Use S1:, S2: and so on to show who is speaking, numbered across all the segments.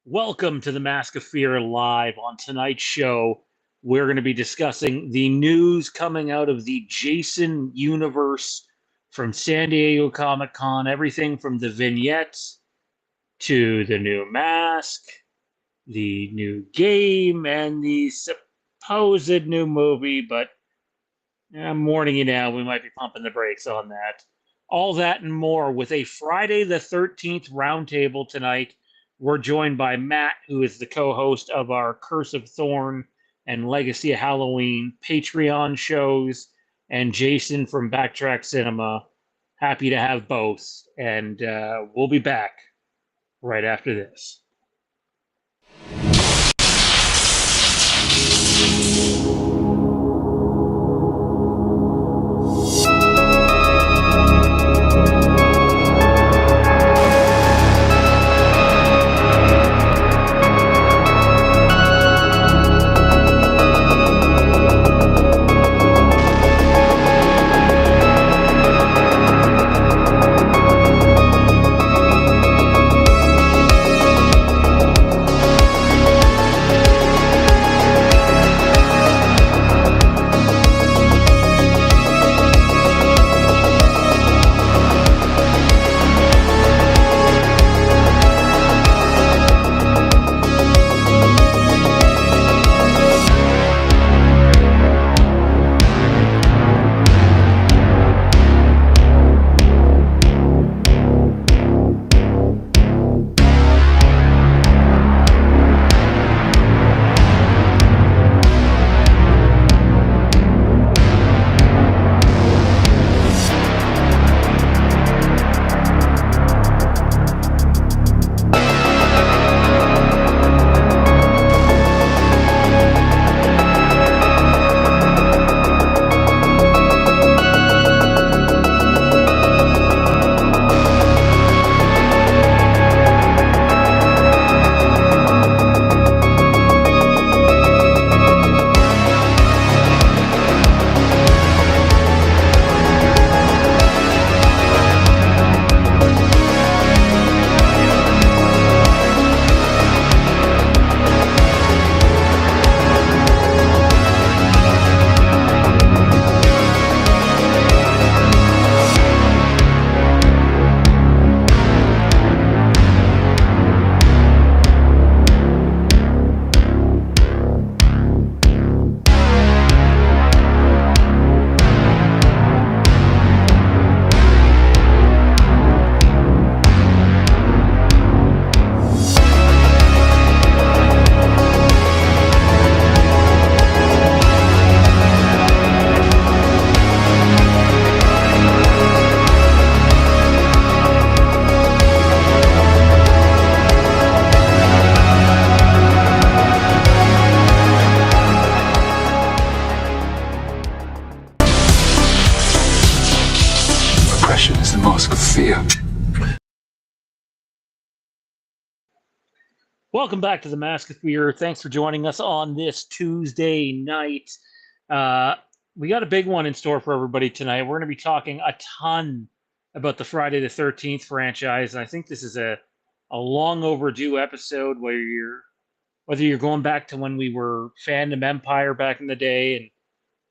S1: Welcome to the Mask of Fear Live. On tonight's show, we're going to be discussing the news coming out of the Jason universe from San Diego Comic Con. Everything from the vignettes to the new mask, the new game, and the supposed new movie. But I'm warning you now, we might be pumping the brakes on that. All that and more with a Friday the 13th roundtable tonight. We're joined by Matt, who is the co-host of our Curse of Thorn and Legacy of Halloween Patreon shows, and Jason from Backtrack Cinema. Happy to have both, and we'll be back right after this. Welcome back to the Mask of Fear. Thanks for joining us on this Tuesday night. We got a big one in store for everybody tonight. We're going to be talking a ton about the Friday the 13th franchise. And I think this is a long overdue episode whether you're going back to when we were Fandom Empire back in the day and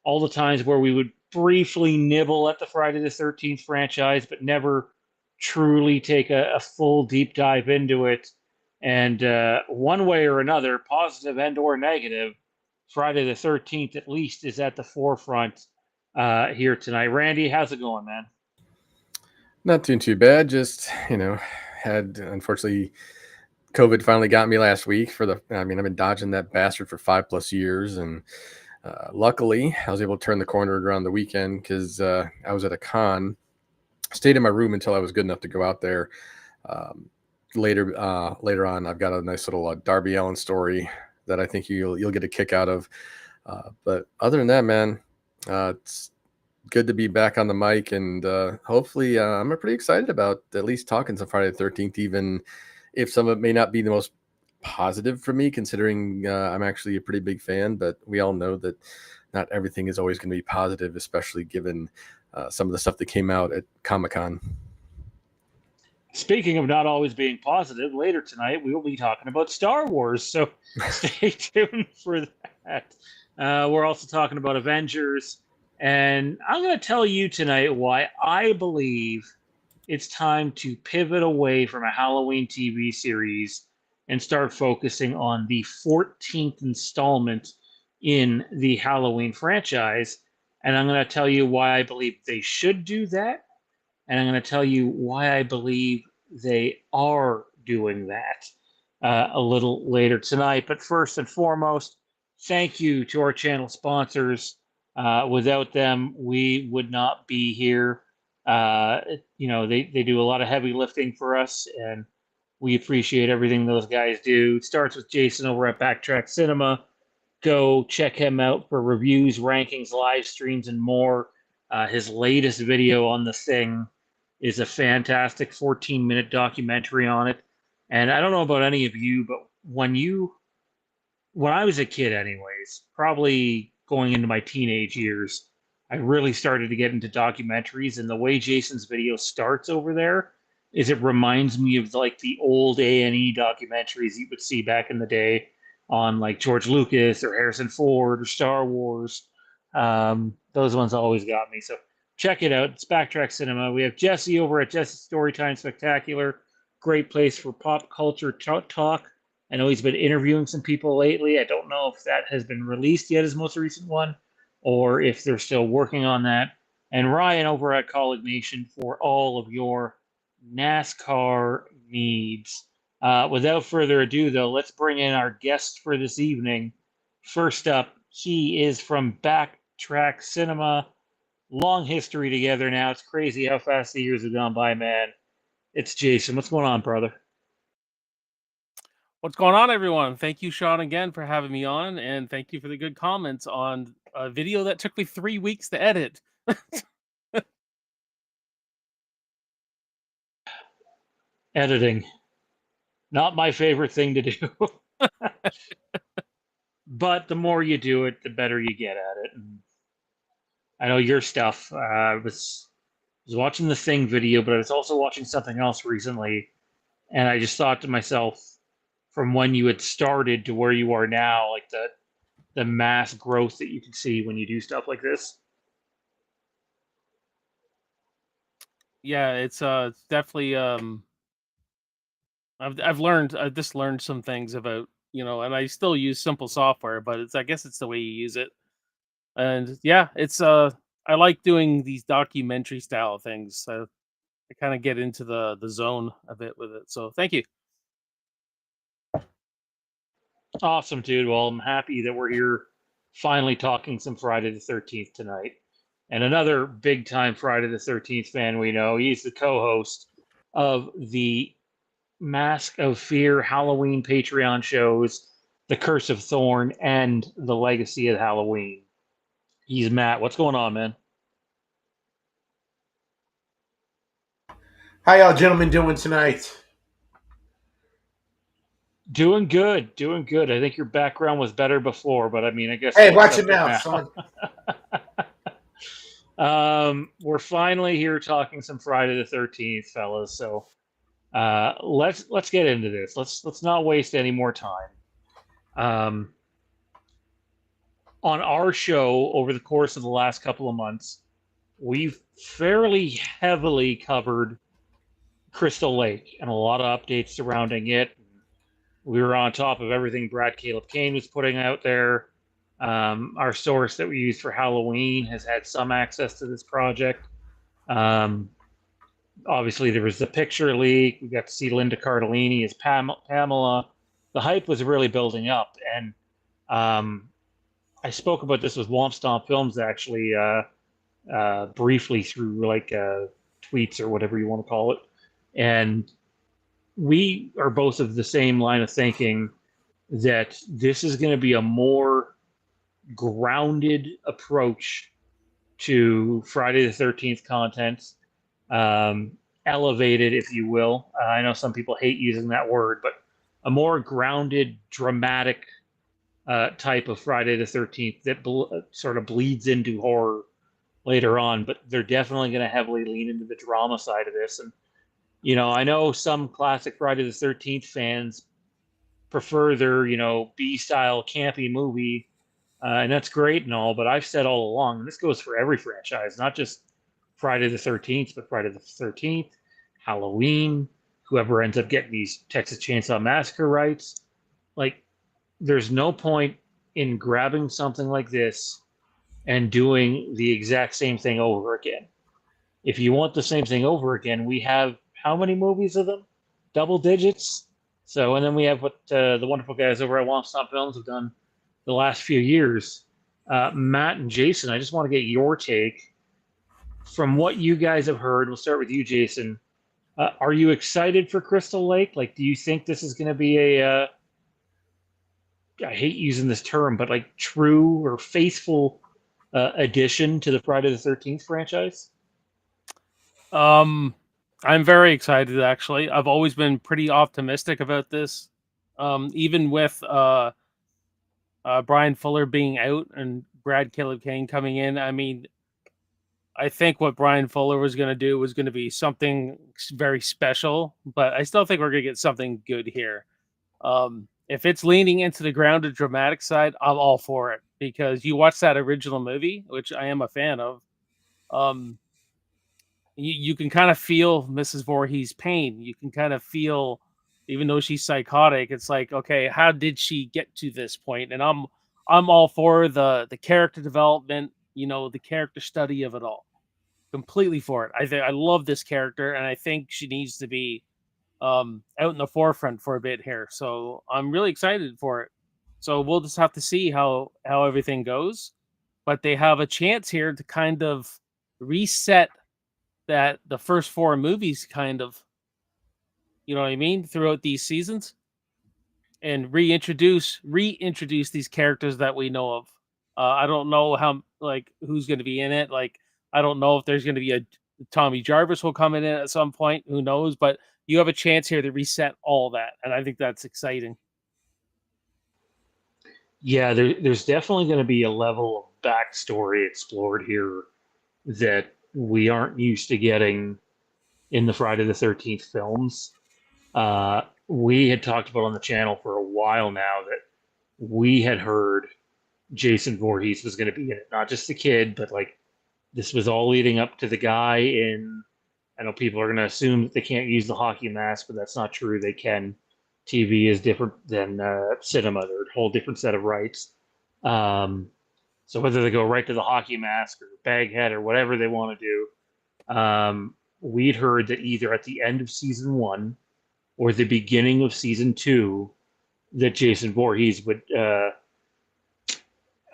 S1: all the times where we would briefly nibble at the Friday the 13th franchise, but never truly take a full deep dive into it. And one way or another, positive and or negative, Friday the 13th at least is at the forefront here tonight. Randy, how's it going, man?
S2: Not doing too bad. Just, had, unfortunately, COVID finally got me last week I've been dodging that bastard for 5+ years. And luckily, I was able to turn the corner around the weekend because I was at a con, stayed in my room until I was good enough to go out there. Later on, I've got a nice little Darby Allin story that I think you'll get a kick out of. But other than that, man, it's good to be back on the mic, and hopefully I'm pretty excited about at least talking some Friday the 13th, even if some of it may not be the most positive for me, considering I'm actually a pretty big fan. But we all know that not everything is always going to be positive, especially given some of the stuff that came out at Comic-Con.
S1: Speaking of not always being positive, later tonight we will be talking about Star Wars, so stay tuned for that. We're also talking about Avengers, and I'm going to tell you tonight why I believe it's time to pivot away from a Halloween TV series and start focusing on the 14th installment in the Halloween franchise. And I'm going to tell you why I believe they should do that, and I'm going to tell you why I believe they are doing that a little later tonight. But first and foremost, thank you to our channel sponsors. Without them, we would not be here. They do a lot of heavy lifting for us, and we appreciate everything those guys do. It starts with Jason over at Backtrack Cinema. Go check him out for reviews, rankings, live streams, and more. His latest video on The Thing is a fantastic 14-minute documentary on it. And I don't know about any of you, but when I was a kid anyways, probably going into my teenage years, I really started to get into documentaries, and the way Jason's video starts over there is it reminds me of like the old A&E documentaries you would see back in the day on like George Lucas or Harrison Ford or Star Wars. Those ones always got me. So check it out. It's Backtrack Cinema. We have Jesse over at Jesse's Storytime Spectacular. Great place for pop culture talk. I know he's been interviewing some people lately. I don't know if that has been released yet, his most recent one, or if they're still working on that. And Ryan over at Kaulignation for all of your NASCAR needs. Without further ado, though, let's bring in our guest for this evening. First up, he is from Backtrack Cinema. Long history together now. It's crazy how fast the years have gone by, man. It's Jason. What's going on, brother?
S3: What's going on, everyone? Thank you, Sean, again for having me on, and thank you for the good comments on a video that took me 3 weeks to edit.
S1: Editing. Not my favorite thing to do. But the more you do it, the better you get at it. And I know your stuff. I was watching the Thing video, but I was also watching something else recently, and I just thought to myself, from when you had started to where you are now, like the mass growth that you can see when you do stuff like this.
S3: Yeah, it's definitely I've just learned some things about, and I still use simple software, but I guess it's the way you use it. And yeah, it's I like doing these documentary style things. I kind of get into the zone a bit with it. So thank you.
S1: Awesome, dude. Well, I'm happy that we're here finally talking some Friday the 13th tonight. And another big time Friday the 13th fan we know. He's the co host of the Mask of Fear Halloween Patreon shows, The Curse of Thorn, and The Legacy of Halloween. He's Matt. What's going on, man?
S4: How y'all gentlemen doing tonight?
S1: Doing good, doing good. I think your background was better before, but I mean, I guess
S4: Hey,
S1: we'll
S4: watch
S1: accept
S4: your
S1: it
S4: mouth, son.
S1: We're finally here talking some Friday the 13th, fellas. So let's get into this. Let's not waste any more time. On our show over the course of the last couple of months, we've fairly heavily covered Crystal Lake and a lot of updates surrounding it. We were on top of everything Brad Caleb Kane was putting out there. Our source that we use for Halloween has had some access to this project. Obviously, there was the picture leak. We got to see Linda Cardellini as Pamela. The hype was really building up, and I spoke about this with Womp Stomp Films actually briefly through like tweets or whatever you want to call it, and we are both of the same line of thinking that this is going to be a more grounded approach to Friday the 13th content, elevated, if you will. I know some people hate using that word, but a more grounded, dramatic type of Friday the 13th that sort of bleeds into horror later on. But they're definitely going to heavily lean into the drama side of this. And I know some classic Friday the 13th fans prefer their, B style campy movie, and that's great and all, but I've said all along, and this goes for every franchise, not just Friday the 13th, but Friday the 13th, Halloween, whoever ends up getting these Texas Chainsaw Massacre rights. Like, there's no point in grabbing something like this and doing the exact same thing over again. If you want the same thing over again, we have how many movies of them? Double digits. So, and then we have what the wonderful guys over at Womp Stomp Films have done the last few years. Matt and Jason, I just want to get your take from what you guys have heard. We'll start with you, Jason. Are you excited for Crystal Lake? Like, do you think this is going to be I hate using this term, but like true or faithful addition to the Friday the 13th franchise?
S3: I'm very excited actually. I've always been pretty optimistic about this. Even with Brian Fuller being out and Brad Caleb Kane coming in, I mean, I think what Brian Fuller was going to do was going to be something very special, but I still think we're going to get something good here. If it's leaning into the grounded dramatic side, I'm all for it because you watch that original movie, which I am a fan of. Um, you can kind of feel Mrs. Voorhees' pain. You can kind of feel, even though she's psychotic, it's like, okay, how did she get to this point? And I'm all for the character development, the character study of it all. Completely for it. I love this character, and I think she needs to be out in the forefront for a bit here. So I'm really excited for it. So we'll just have to see how everything goes. But they have a chance here to kind of reset that the first four movies kind of, you know what I mean, throughout these seasons and reintroduce these characters that we know of. I don't know how like who's going to be in it. Like I don't know if there's going to be a Tommy Jarvis will come in it at some point. Who knows? But you have a chance here to reset all that, and I think that's exciting.
S1: Yeah, there's definitely going to be a level of backstory explored here that we aren't used to getting in the Friday the 13th films. We had talked about on the channel for a while now that we had heard Jason Voorhees was going to be in it, not just the kid, but like this was all leading up to the guy in. I know people are going to assume that they can't use the hockey mask, but that's not true. They can. TV is different than cinema; they're a whole different set of rights. Um, so whether they go right to the hockey mask or baghead or whatever they want to do, we'd heard that either at the end of season one or the beginning of season two, that Jason Voorhees would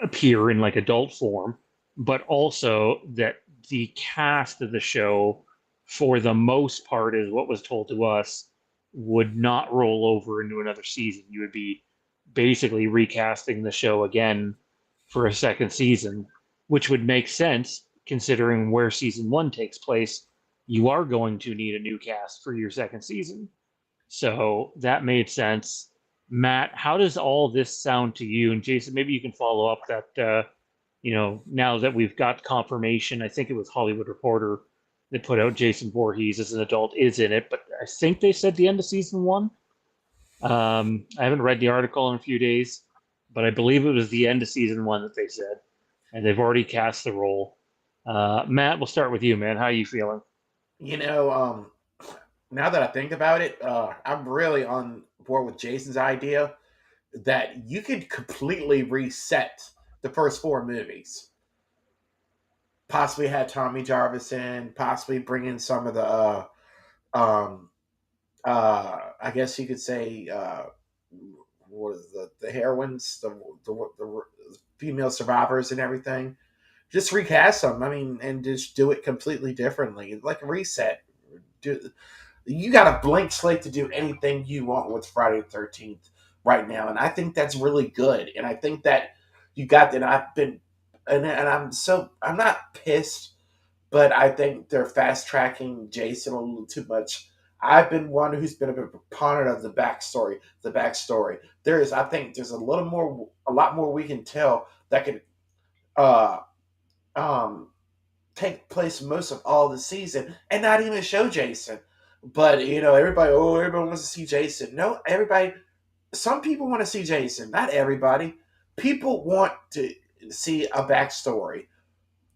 S1: appear in like adult form, but also that the cast of the show, for the most part, is what was told to us, would not roll over into another season. You would be basically recasting the show again for a second season, which would make sense considering where season one takes place. You are going to need a new cast for your second season. So that made sense. Matt, how does all this sound to you? And Jason, maybe you can follow up that, now that we've got confirmation, I think it was Hollywood Reporter that put out Jason Voorhees as an adult is in it, but I think they said the end of season one. I haven't read the article in a few days, but I believe it was the end of season one that they said, and they've already cast the role. Matt, we'll start with you, man. How are you feeling?
S4: Now that I think about it, I'm really on board with Jason's idea that you could completely reset the first four movies. Possibly had Tommy Jarvis in, possibly bring in some of the, I guess you could say, what is the heroines, the female survivors and everything. Just recast them. I mean, and just do it completely differently, like a reset. You got a blank slate to do anything you want with Friday the 13th right now, and I think that's really good. And I think that you got that. I've been, and I'm not pissed, but I think they're fast tracking Jason a little too much. I've been one who's been a proponent of the backstory. The backstory. I think there's a lot more we can tell that could uh, um, take place most of all the season and not even show Jason. But everybody, everyone wants to see Jason. No, everybody. Some people want to see Jason. Not everybody. People want to see a backstory.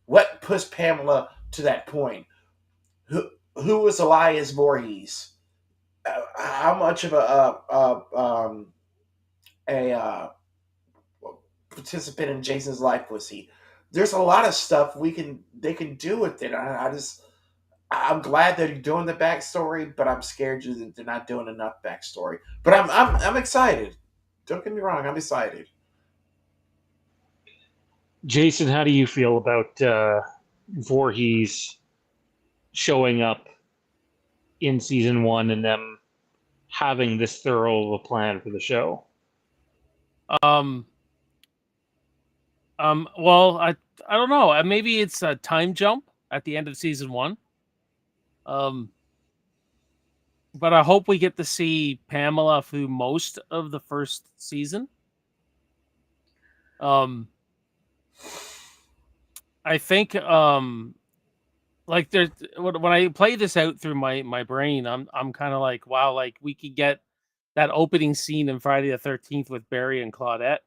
S4: What pushed Pamela to that point? Who was Elias Voorhees? How much of a participant in Jason's life was he? There's a lot of stuff they can do with it. I'm glad they're doing the backstory, but I'm scared that they're not doing enough backstory. But I'm excited. Don't get me wrong, I'm excited.
S1: Jason, how do you feel about Voorhees showing up in season one and them having this thorough of a plan for the show?
S3: Um. Well, I don't know. Maybe it's a time jump at the end of season one. Um. But I hope we get to see Pamela through most of the first season. Um. I think like there's when I play this out through my brain, I'm kind of like, wow, like we could get that opening scene in Friday the 13th with Barry and Claudette.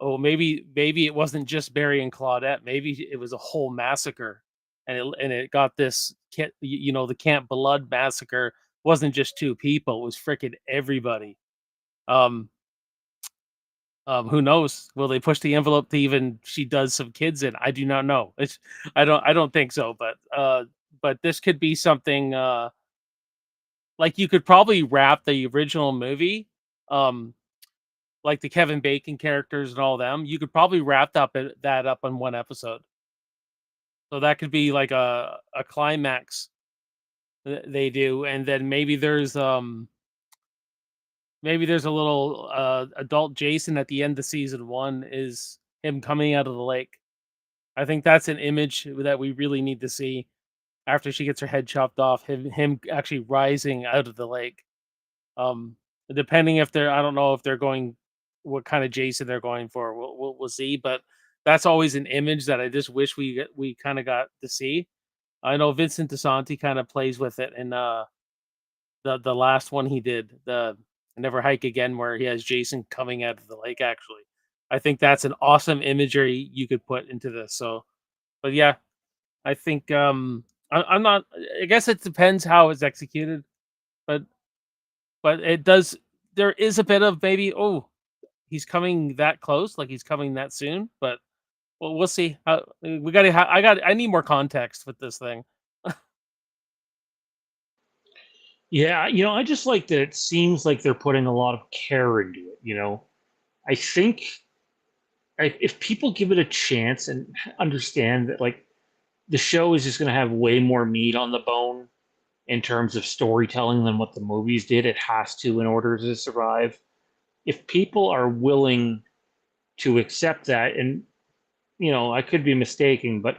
S3: Oh, maybe it wasn't just Barry and Claudette. Maybe it was a whole massacre, and it got this the Camp Blood massacre wasn't just two people; it was freaking everybody. Um, who knows? Will they push the envelope to even she does some kids in? I do not know. I don't think so. But this could be something like you could probably wrap the original movie, um, like the Kevin Bacon characters and all them. You could probably wrap that up in one episode. So that could be like a climax they do, and then maybe there's a little adult Jason at the end of season one is him coming out of the lake. I think that's an image that we really need to see after she gets her head chopped off. Him actually rising out of the lake. Um, Depending if they're, I don't know if they're going, what kind of Jason they're going for. We'll see. But that's always an image that I just wish we kind of got to see. I know Vincent DeSanti kind of plays with it in the last one he did, the Never Hike Again, where he has Jason coming out of the lake. Actually, I think that's an awesome imagery you could put into this. So, but yeah, I think I'm not. I guess it depends how it's executed, but it does. There is a bit of maybe. Oh, he's coming that close, like he's coming that soon. But well, we'll see. We got to. I need more context with this thing.
S1: Yeah, I just like that it seems like they're putting a lot of care into it. I think if people give it a chance and understand that, like, the show is just going to have way more meat on the bone in terms of storytelling than what the movies did. It has to in order to survive. If people are willing to accept that, and I could be mistaken, but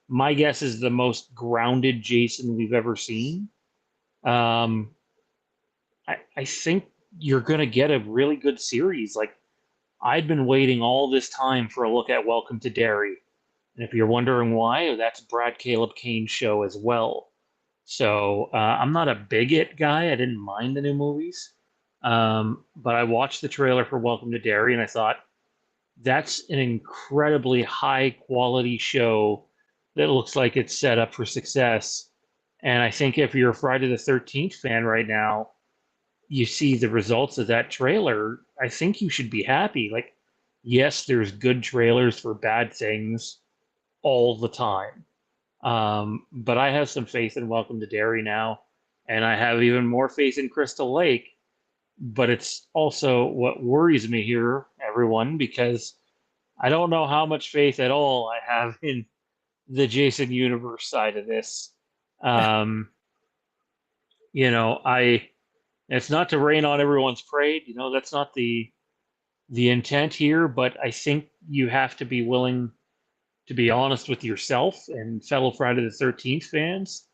S1: my guess is the most grounded Jason we've ever seen. Um, I think you're going to get a really good series. Like, I'd been waiting all this time for a look at Welcome to Derry. And if you're wondering why, that's Brad Caleb Kane's show as well. So I'm not a big It guy. I didn't mind the new movies. But I watched the trailer for Welcome to Derry and I thought, that's an incredibly high quality show that looks like it's set up for success. And I think if you're a Friday the 13th fan right now, you see the results of that trailer, I think you should be happy. Like, yes, there's good trailers for bad things all the time. But I have some faith in Welcome to Derry now, and I have even more faith in Crystal Lake. But it's also what worries me here, everyone, because I don't know how much faith at all I have in the Jason universe side of this. Um, I it's not to rain on everyone's parade. That's not the intent here. But I think you have to be willing to be honest with yourself and fellow Friday the 13th fans.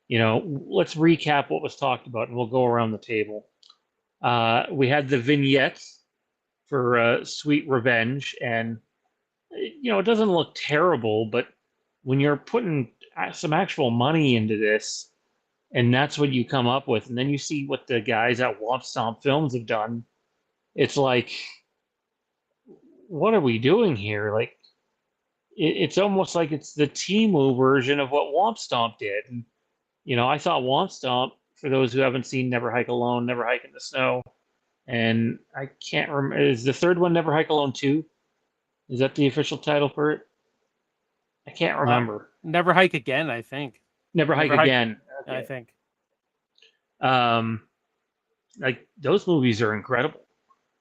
S1: Let's recap what was talked about, and we'll go around the table. We had the vignette for Sweet Revenge, and it doesn't look terrible, but when you're putting some actual money into this, And that's what you come up with. And then you see what the guys at Womp Stomp Films have done. It's like, what are we doing here? Like, it's almost like it's the Temu version of what Womp Stomp did. And, I thought Womp Stomp, for those who haven't seen Never Hike Alone, Never Hike in the Snow, and I can't remember, is the third one Never Hike Alone 2? Is that the official title for it? I can't remember.
S3: Never Hike Again, I think.
S1: Never Hike Again.
S3: Okay. I think.
S1: Like, those movies are incredible.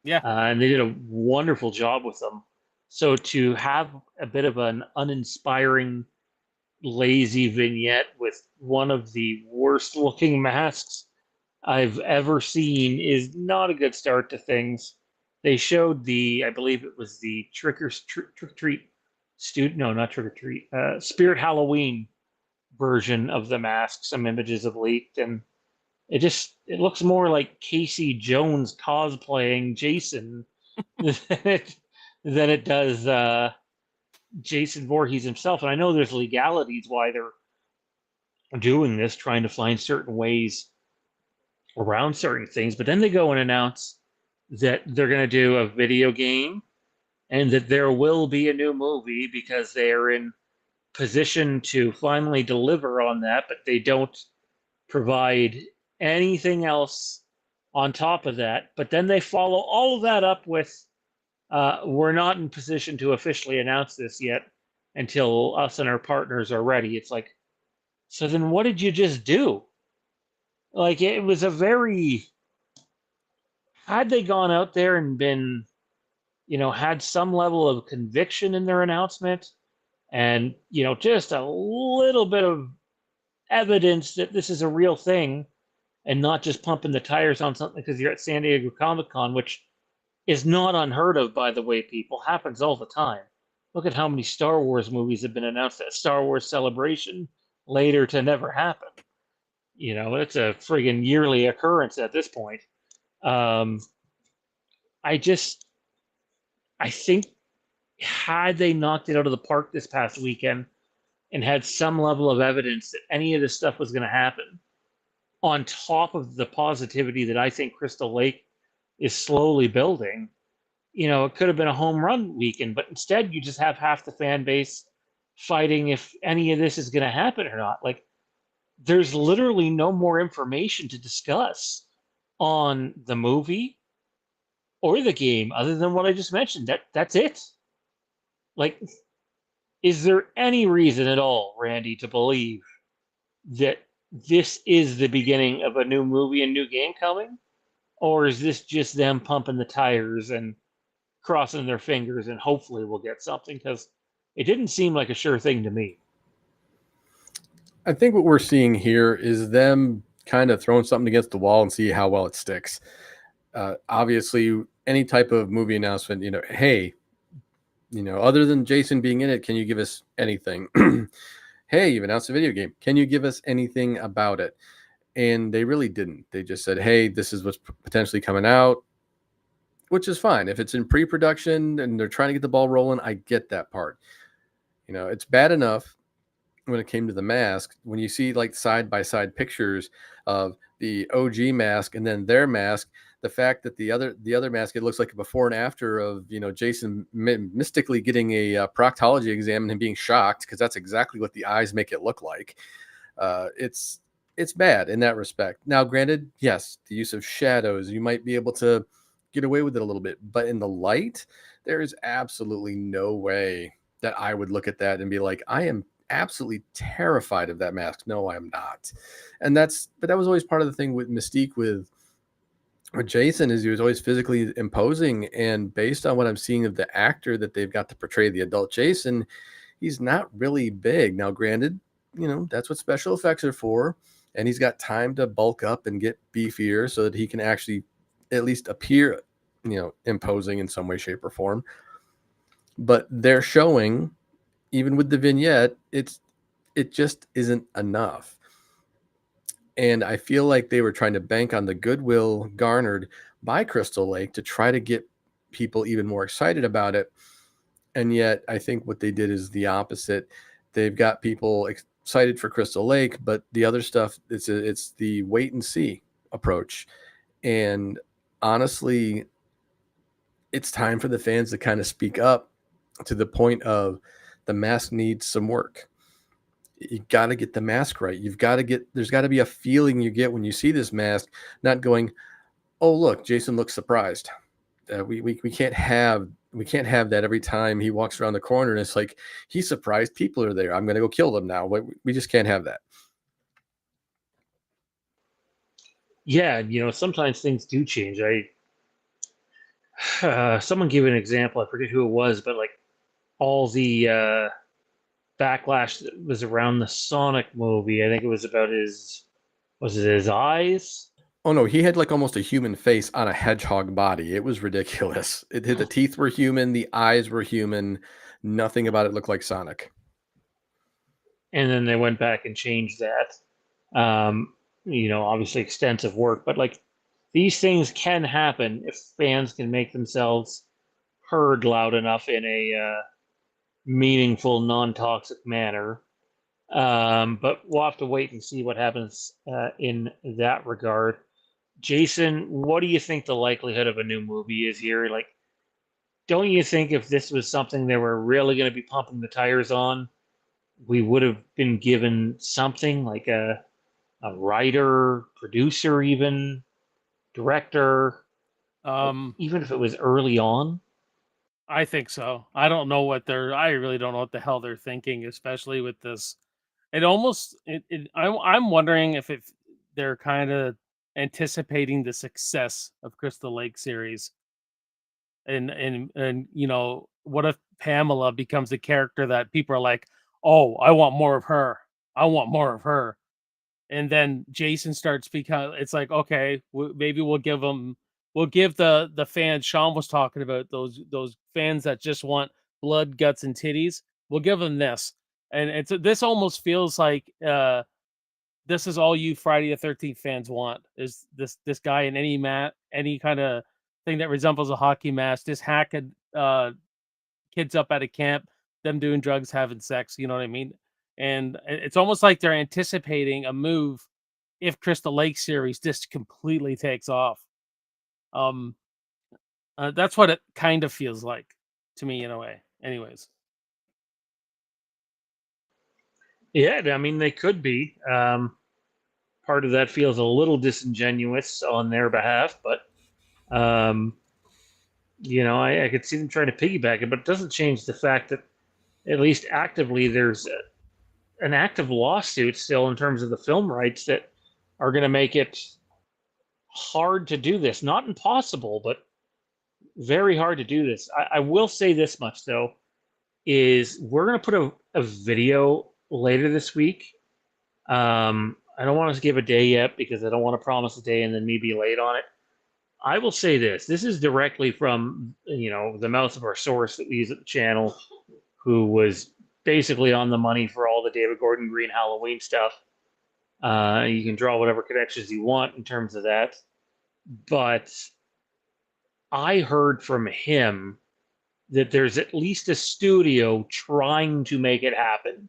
S3: Yeah.
S1: And they did a wonderful job with them. So to have a bit of an uninspiring, lazy vignette with one of the worst looking masks I've ever seen is not a good start to things. They showed I believe it was the Trick or Treat no, not Trick or Treat, Spirit Halloween version of the mask. Some images have leaked, and it looks more like Casey Jones cosplaying Jason than it does Jason Voorhees himself. And I know there's legalities why they're doing this, trying to find certain ways around certain things. But then they go and announce that they're going to do a video game and that there will be a new movie because they are in position to finally deliver on that, but they don't provide anything else on top of that. But then they follow all of that up with, we're not in position to officially announce this yet until us and our partners are ready. It's like, so then what did you just do? Like, it was had they gone out there and been, had some level of conviction in their announcement and, just a little bit of evidence that this is a real thing and not just pumping the tires on something because you're at San Diego Comic-Con, which is not unheard of, by the way, people. Happens all the time. Look at how many Star Wars movies have been announced at Star Wars Celebration, later to never happen. It's a friggin' yearly occurrence at this point. I think had they knocked it out of the park this past weekend and had some level of evidence that any of this stuff was going to happen, on top of the positivity that I think Crystal Lake is slowly building, it could have been a home run weekend. But instead, you just have half the fan base fighting if any of this is going to happen or not. Like, there's literally no more information to discuss on the movie or the game other than what I just mentioned. That's it. Like, is there any reason at all, Randy, to believe that this is the beginning of a new movie and new game coming? Or is this just them pumping the tires and crossing their fingers and hopefully we'll get something? Because it didn't seem like a sure thing to me.
S2: I think what we're seeing here is them kind of throwing something against the wall and see how well it sticks. Obviously, any type of movie announcement, hey, other than Jason being in it, can you give us anything? Hey, you've announced a video game. Can you give us anything about it? And they really didn't. They just said, hey, this is what's potentially coming out, which is fine. If it's in pre-production and they're trying to get the ball rolling, I get that part. It's bad enough when it came to the mask, when you see like side-by-side pictures of the OG mask and then their mask, the fact that the other mask, it looks like a before and after of, Jason mystically getting a proctology exam and him being shocked, because that's exactly what the eyes make it look like. It's bad in that respect. Now, granted, yes, the use of shadows, you might be able to get away with it a little bit, but in the light, there is absolutely no way that I would look at that and be like, I am absolutely terrified of that mask. No, I'm not. But that was always part of the thing with Mystique with Jason, is he was always physically imposing, and based on what I'm seeing of the actor that they've got to portray the adult Jason, he's not really big. Now, granted, that's what special effects are for, and he's got time to bulk up and get beefier so that he can actually at least appear, imposing in some way, shape, or form. But they're showing, even with the vignette, it just isn't enough. And I feel like they were trying to bank on the goodwill garnered by Crystal Lake to try to get people even more excited about it. And yet I think what they did is the opposite. They've got people excited for Crystal Lake, but the other stuff, it's the wait and see approach. And honestly, it's time for the fans to kind of speak up to the point of the mask needs some work. You got to get the mask right. There's got to be a feeling you get when you see this mask, not going, oh, look, Jason looks surprised. We can't have that every time he walks around the corner and it's like he's surprised people are there. I'm going to go kill them now. We just can't have that.
S1: Yeah, sometimes things do change. Someone gave an example. I forget who it was, but like all the backlash that was around the Sonic movie. I think it was about his eyes?
S2: Oh no, he had like almost a human face on a hedgehog body. It was ridiculous. The teeth were human, the eyes were human. Nothing about it looked like Sonic.
S1: And then they went back and changed that. Obviously extensive work, but like these things can happen if fans can make themselves heard loud enough in a meaningful, non-toxic manner. But we'll have to wait and see what happens in that regard. Jason, what do you think the likelihood of a new movie is here? Like, don't you think if this was something they were really going to be pumping the tires on, we would have been given something like a writer, producer, even director, even if it was early on?
S3: I think so. I really don't know what the hell they're thinking, especially with this. I'm wondering if they're kind of anticipating the success of Crystal Lake series. And what if Pamela becomes a character that people are like, "Oh, I want more of her. I want more of her." And then Jason starts because it's like, okay, maybe we'll give the fans Sean was talking about, those fans that just want blood, guts, and titties. We'll give them this, and this almost feels like this is all you Friday the 13th fans want, is this guy in any kind of thing that resembles a hockey mask, just hacking kids up at a camp, them doing drugs, having sex. You know what I mean? And it's almost like they're anticipating a move if Crystal Lake series just completely takes off. Um, that's what it kind of feels like to me in a way. Anyways.
S1: Yeah, I mean, they could be. Part of that feels a little disingenuous on their behalf, but I could see them trying to piggyback it, but it doesn't change the fact that at least actively there's an active lawsuit still in terms of the film rights that are going to make it hard to do this. Not impossible, but very hard to do this. I will say this much though, is we're going to put a video later this week. I don't want to give a day yet because I don't want to promise a day and then me be late on it. I will say this. This is directly from, the mouth of our source that we use at the channel, who was basically on the money for all the David Gordon Green Halloween stuff. You can draw whatever connections you want in terms of that. But I heard from him that there's at least a studio trying to make it happen,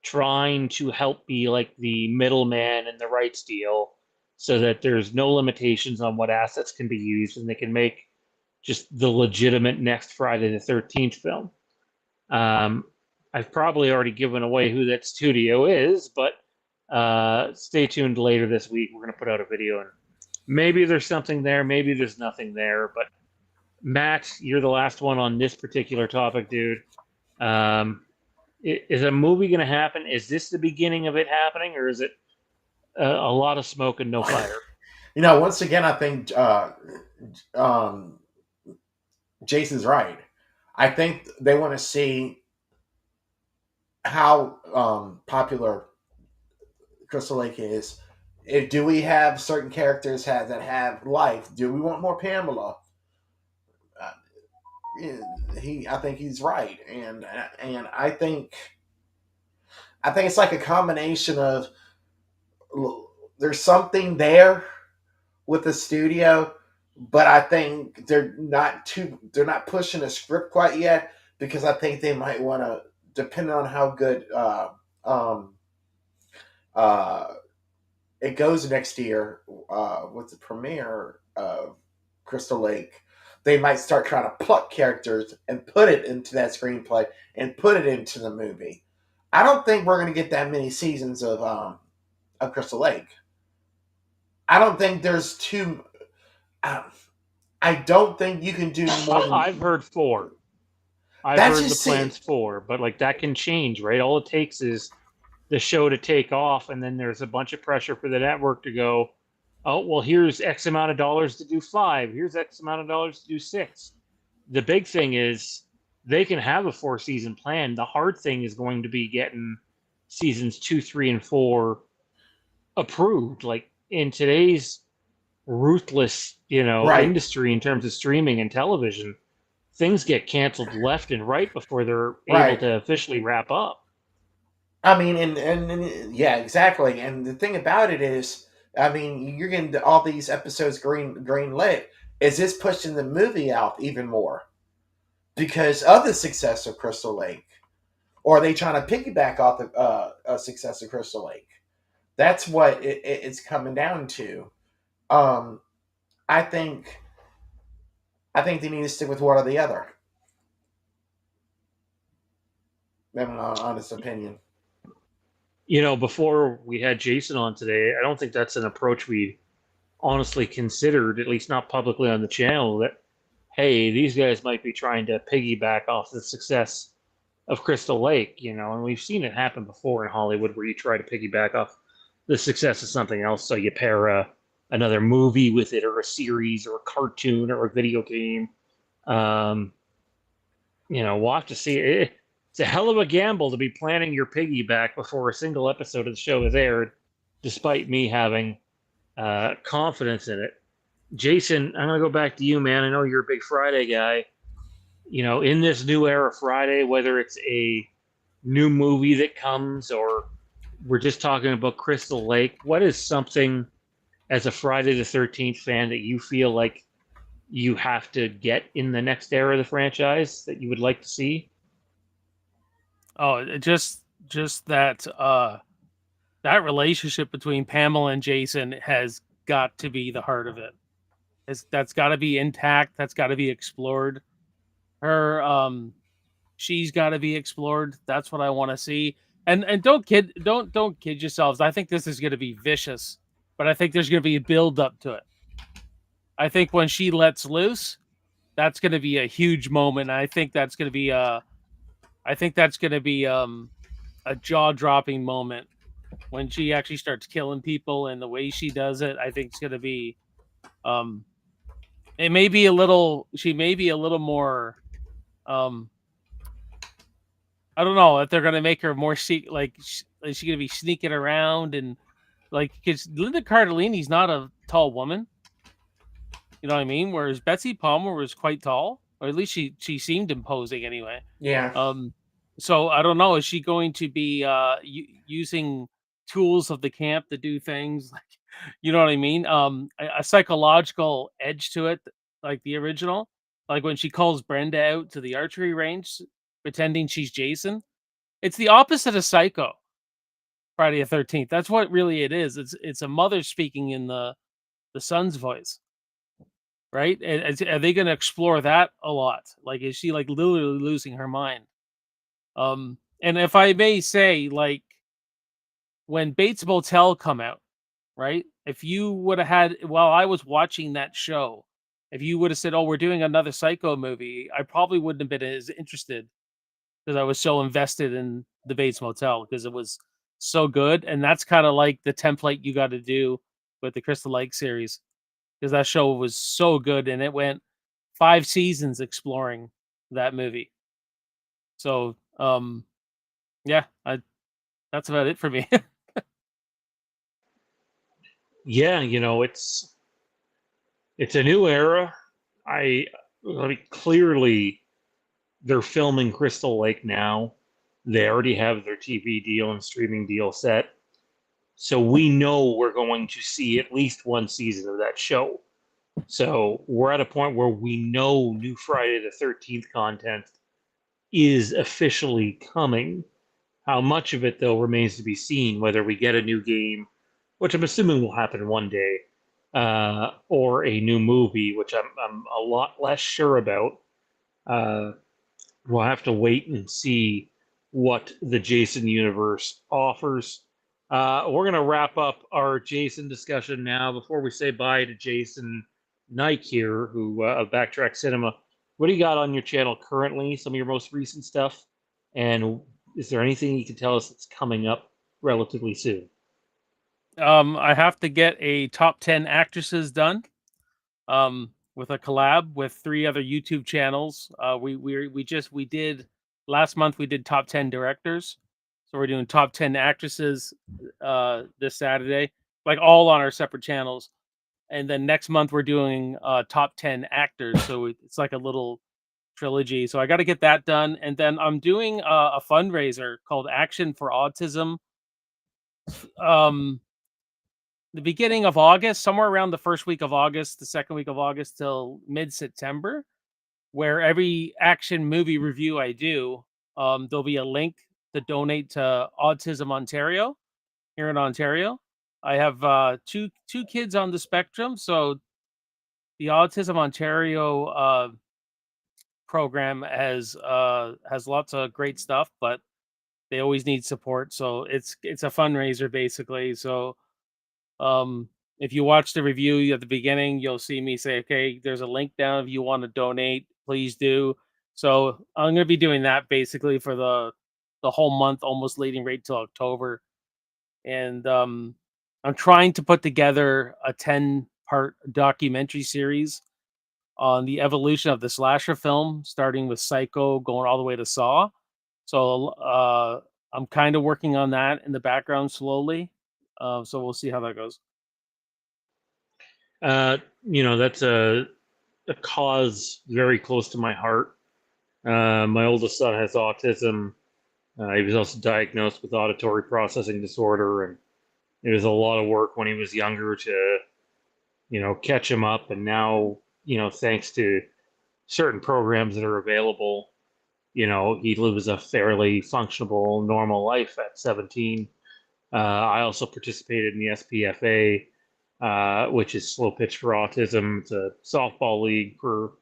S1: trying to help be like the middleman in the rights deal so that there's no limitations on what assets can be used and they can make just the legitimate next Friday the 13th film. I've probably already given away who that studio is, but stay tuned later this week. We're going to put out a video and maybe there's something there, maybe there's nothing there. But Matt, you're the last one on this particular topic, dude. Is a movie going to happen? Is this the beginning of it happening, or is it a lot of smoke and no fire?
S4: Once again, I think Jason's right. I think they want to see how popular Crystal Lake is. Do we have certain characters that have life? Do we want more Pamela? I think he's right, and I think it's like a combination of there's something there with the studio, but I think they're not pushing a script quite yet because I think they might want to, depending on how good It goes next year with the premiere of Crystal Lake. They might start trying to pluck characters and put it into that screenplay and put it into the movie. I don't think we're going to get that many seasons of Crystal Lake. I don't think there's too. Um, I don't think you can do more than.
S1: I've heard 4. I've
S4: That's
S1: heard the
S4: just it.
S1: plans 4, but like that can change, right? All it takes is the show to take off, and then there's a bunch of pressure for the network to go, oh, well, here's X amount of dollars to do 5. Here's X amount of dollars to do 6. The big thing is they can have a 4-season plan. The hard thing is going to be getting seasons 2, 3, and 4 approved. Like in today's ruthless,
S4: Right.
S1: industry in terms of streaming and television, things get canceled left and right before they're able
S4: Right.
S1: to officially wrap up.
S4: I mean, and yeah, exactly. And the thing about it is, I mean, you're getting all these episodes green lit. Is this pushing the movie out even more because of the success of Crystal Lake, or are they trying to piggyback off the success of Crystal Lake? That's what it's coming down to. Um, I think they need to stick with one or the other. In my honest opinion.
S1: Before we had Jason on today, I don't think that's an approach we honestly considered, at least not publicly on the channel, that, hey, these guys might be trying to piggyback off the success of Crystal Lake, and we've seen it happen before in Hollywood where you try to piggyback off the success of something else. So you pair another movie with it, or a series, or a cartoon, or a video game. We'll have to see. It's a hell of a gamble to be planning your piggyback before a single episode of the show is aired, despite me having confidence in it. Jason, I'm going to go back to you, man. I know you're a big Friday guy. In this new era Friday, whether it's a new movie that comes or we're just talking about Crystal Lake, what is something as a Friday the 13th fan that you feel like you have to get in the next era of the franchise that you would like to see?
S3: Oh, just that that relationship between Pamela and Jason has got to be the heart of it. That's got to be intact. That's got to be explored. Her she's got to be explored. That's what I want to see. And don't kid yourselves. I think this is going to be vicious, but I think there's going to be a build up to it. I think when she lets loose, that's going to be a huge moment. I think that's going to be a jaw dropping moment when she actually starts killing people, and the way she does it, I think it's going to be it may be a little she may be a little more I don't know if they're gonna make her more is she gonna be sneaking around and because Linda Cardellini's not a tall woman, you know what I mean? Whereas Betsy Palmer was quite tall, or at least she seemed imposing anyway.
S4: Yeah.
S3: So I don't know. Is she going to be using tools of the camp to do things like, you know what I mean? A psychological edge to it, like the original, like when she calls Brenda out to the archery range, pretending she's Jason. It's the opposite of Psycho. Friday the 13th. That's what really it is. It's a mother speaking in the son's voice, right? And are they going to explore that a lot? Like, is she like literally losing her mind? And if I may say, like when Bates Motel come out, right? If you would have had while I was watching that show, if you would have said, "Oh, we're doing another Psycho movie," I probably wouldn't have been as interested because I was so invested in the Bates Motel because it was so good, and that's kind of like the template you got to do with the Crystal Lake series because that show was so good and it went 5 seasons exploring that movie. So, yeah, that's about it for me.
S1: Yeah, it's a new era. Clearly they're filming Crystal Lake now. They already have their TV deal and streaming deal set. So we know we're going to see at least one season of that show. So we're at a point where we know new Friday the 13th content is officially coming. How much of it, though, remains to be seen, whether we get a new game, which I'm assuming will happen one day, or a new movie, which I'm a lot less sure about. Uh, we'll have to wait and see what the Jason universe offers. We're going to wrap up our Jason discussion now before we say bye to Jason Knight here, who of Backtrack Cinema. What do you got on your channel currently? Some of your most recent stuff? And is there anything you can tell us that's coming up relatively soon?
S3: I have to get a top 10 actresses done. With a collab with 3 other YouTube channels. We did last month. We did top 10 directors, so we're doing top 10 actresses this Saturday, like all on our separate channels. And then next month we're doing top 10 actors, so it's like a little trilogy. So I got to get that done, and then I'm doing a fundraiser called Action for Autism. Um, the beginning of August, somewhere around the first week of August, the second week of August till mid-September, where every action movie review I do, there'll be a link to donate to Autism Ontario here in Ontario. I have two kids on the spectrum, so the Autism Ontario program has lots of great stuff, but they always need support. So it's a fundraiser basically. So if you watch the review at the beginning, you'll see me say, okay, there's a link down if you want to donate, please do. So I'm going to be doing that basically for the whole month, almost leading right till October. And I'm trying to put together a 10-part documentary series on the evolution of the slasher film, starting with Psycho, going all the way to Saw. So I'm kind of working on that in the background slowly. So we'll see how that goes.
S1: That's a cause very close to my heart. My oldest son has autism. He was also diagnosed with auditory processing disorder, and it was a lot of work when he was younger to, catch him up. And now, thanks to certain programs that are available, he lives a fairly functional, normal life at 17. I also participated in the SPFA, which is slow pitch for autism. It's a softball league for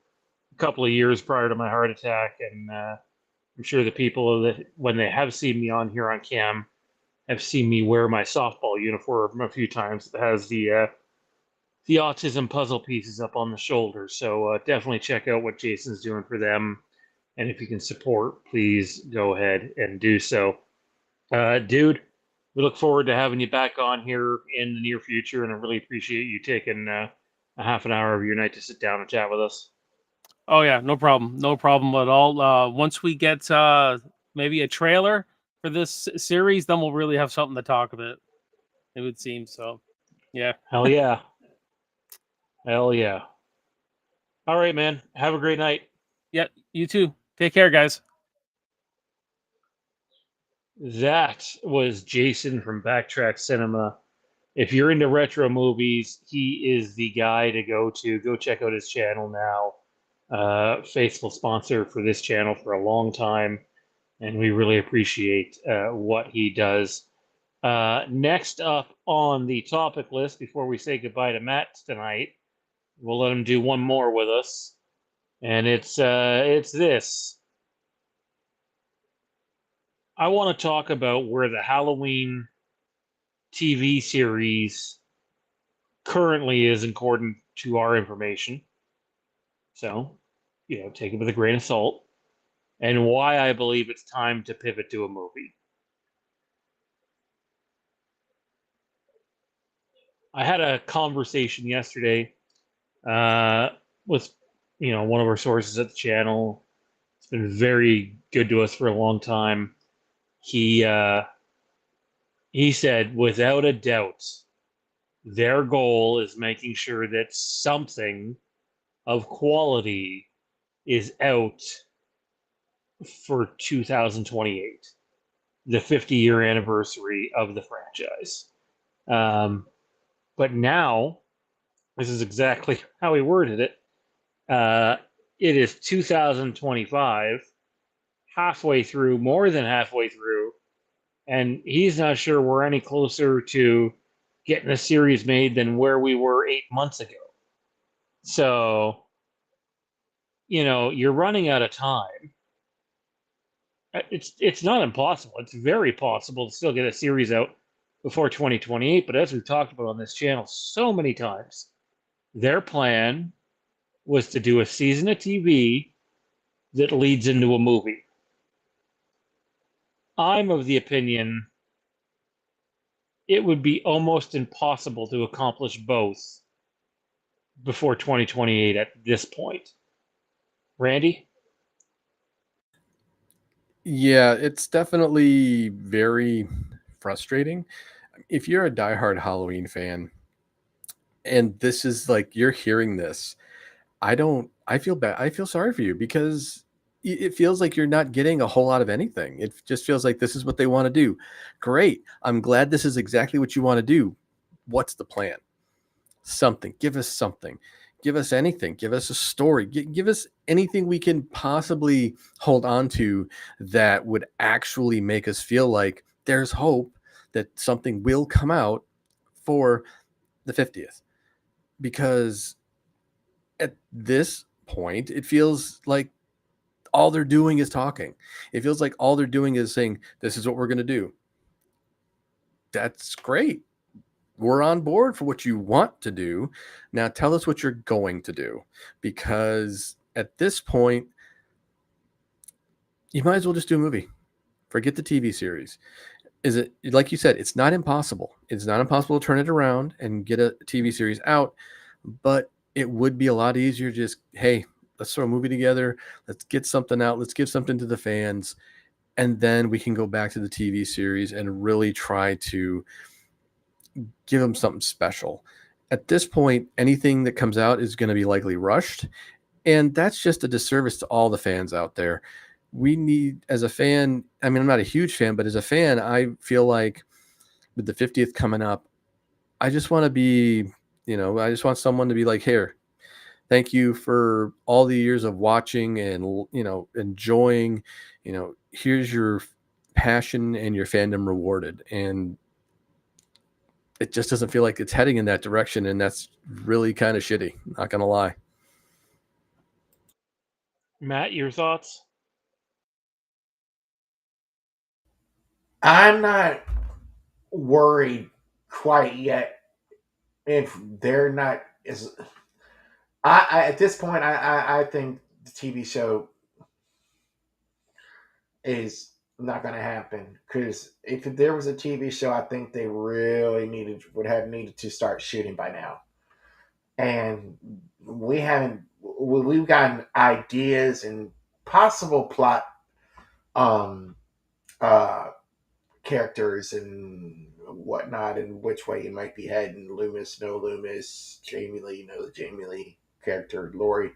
S1: a couple of years prior to my heart attack, and I'm sure the people that when they have seen me on here on cam have seen me wear my softball uniform a few times. It has the autism puzzle pieces up on the shoulder. So definitely check out what Jason's doing for them, and if you can support, please go ahead and do so. Dude, we look forward to having you back on here in the near future, and I really appreciate you taking a half an hour of your night to sit down and chat with us.
S3: Oh yeah, no problem at all. Once we get maybe a trailer for this series, then we'll really have something to talk about. It would seem so. Yeah.
S1: Hell yeah. Hell yeah. All right, man. Have a great night.
S3: Yeah, you too. Take care, guys.
S1: That was Jason from Backtrack Cinema. If you're into retro movies, he is the guy to go to. Go check out his channel now. Faithful sponsor for this channel for a long time, and we really appreciate what he does. Next up on the topic list, before we say goodbye to Matt tonight, we'll let him do one more with us, and it's this. I want to talk about where the Halloween TV series currently is according to our information. So, take it with a grain of salt, and why I believe it's time to pivot to a movie. I had a conversation yesterday with one of our sources at the channel. It's been very good to us for a long time. He said, without a doubt, their goal is making sure that something of quality is out for 2028, the 50-year anniversary of the franchise. But now, this is exactly how he worded it. It is 2025, halfway through, more than halfway through, and he's not sure we're any closer to getting a series made than where we were 8 months ago. So, you're running out of time. It's not impossible. It's very possible to still get a series out before 2028. But as we've talked about on this channel so many times, their plan was to do a season of TV that leads into a movie. I'm of the opinion it would be almost impossible to accomplish both before 2028 at this point. Randy?
S2: Yeah, it's definitely very frustrating. If you're a diehard Halloween fan and this is like you're hearing this, I feel bad. I feel sorry for you because it feels like you're not getting a whole lot of anything. It just feels like this is what they want to do. Great. I'm glad this is exactly what you want to do. What's the plan? Something. Give us something. Give us anything. Give us a story. Give us anything we can possibly hold on to that would actually make us feel like there's hope that something will come out for the 50th. Because at this point, it feels like all they're doing is talking. It feels like all they're doing is saying, this is what we're going to do. That's great. We're on board for what you want to do. Now tell us what you're going to do, because at this point, you might as well just do a movie. Forget the TV series. Is it, like you said, it's not impossible. It's not impossible to turn it around and get a TV series out, but it would be a lot easier just, hey, let's throw a movie together. Let's get something out. Let's give something to the fans. And then we can go back to the TV series and really try to give them something special. At this point, anything that comes out is going to be likely rushed. And that's just a disservice to all the fans out there. We need, as a fan, I mean, I'm not a huge fan, but as a fan, I feel like with the 50th coming up, I just want to be, I just want someone to be like, here, thank you for all the years of watching and, enjoying, here's your passion and your fandom rewarded. And it just doesn't feel like it's heading in that direction. And that's really kind of shitty. Not going to lie.
S1: Matt, your thoughts?
S4: I'm not worried quite yet if they're not as. I at this point, I think the TV show is not going to happen, because if there was a TV show, I think they really would have needed to start shooting by now, and we haven't. We've gotten ideas and possible plot um uh characters and whatnot, and which way you might be heading. Loomis, no Loomis, Jamie Lee, no Jamie Lee character, Lori,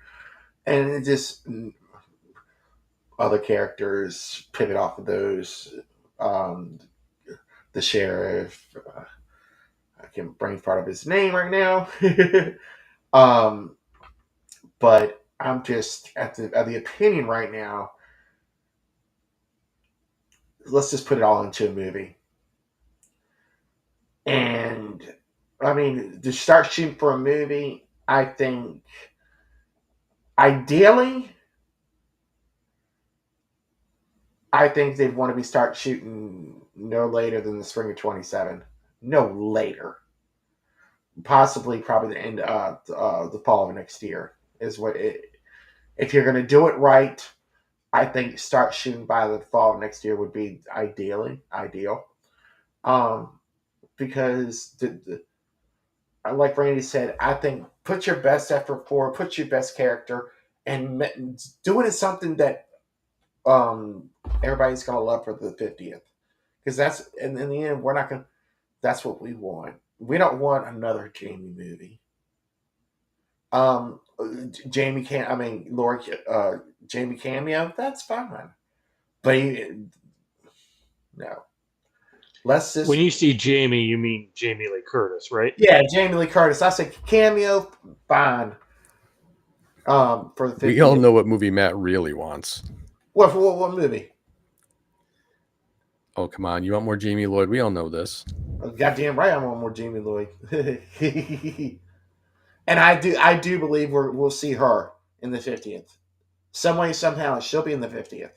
S4: and it just other characters pivot off of those. Um, the sheriff, I can't brain part of his name right now. um, but I'm just at the opinion right now. Let's just put it all into a movie. And I mean, to start shooting for a movie, I think ideally, I think they'd want to start shooting no later than the spring of 27. No later. Possibly, probably the end of the fall of next year is what it. If you're going to do it right, I think start shooting by the fall of next year would be ideal. Because like Randy said, I think put your best effort forward, put your best character, and doing it something that everybody's gonna love for the 50th, because that's in the end we're not gonna. That's what we want. We don't want another Jamie movie. Um, Lori, Jamie cameo. That's fine, but no. Let's just.
S1: When you see Jamie, you mean Jamie Lee Curtis, right?
S4: Yeah, Jamie Lee Curtis. I said cameo, fine. For the 50th.
S2: We all know what movie Matt really wants.
S4: What movie?
S2: Oh, come on. You want more Jamie Lloyd? We all know this.
S4: Goddamn right, I want more Jamie Lloyd. And I do believe we'll see her in the 50th. Some way, somehow, she'll be in the 50th.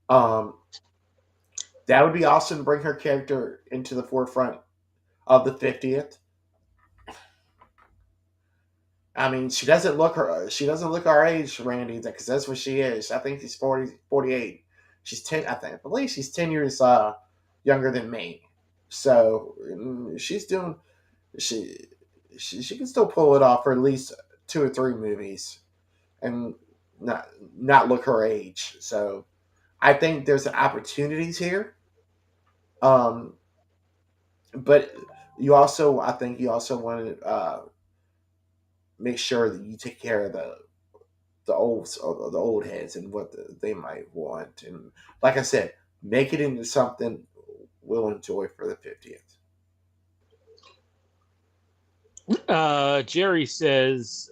S4: Um, that would be awesome to bring her character into the forefront of the 50th. I mean, she doesn't look our age, Randy, because that's what she is. I think she's 40, 48. She's 10, I believe she's 10 years younger than me. So she's doing, she, she can still pull it off for at least 2 or 3 movies and not look her age. So I think there's opportunities here. Um, but I think you also want to make sure that you take care of the old heads and what they might want, and like I said, make it into something we'll enjoy for the 50th.
S1: Jerry says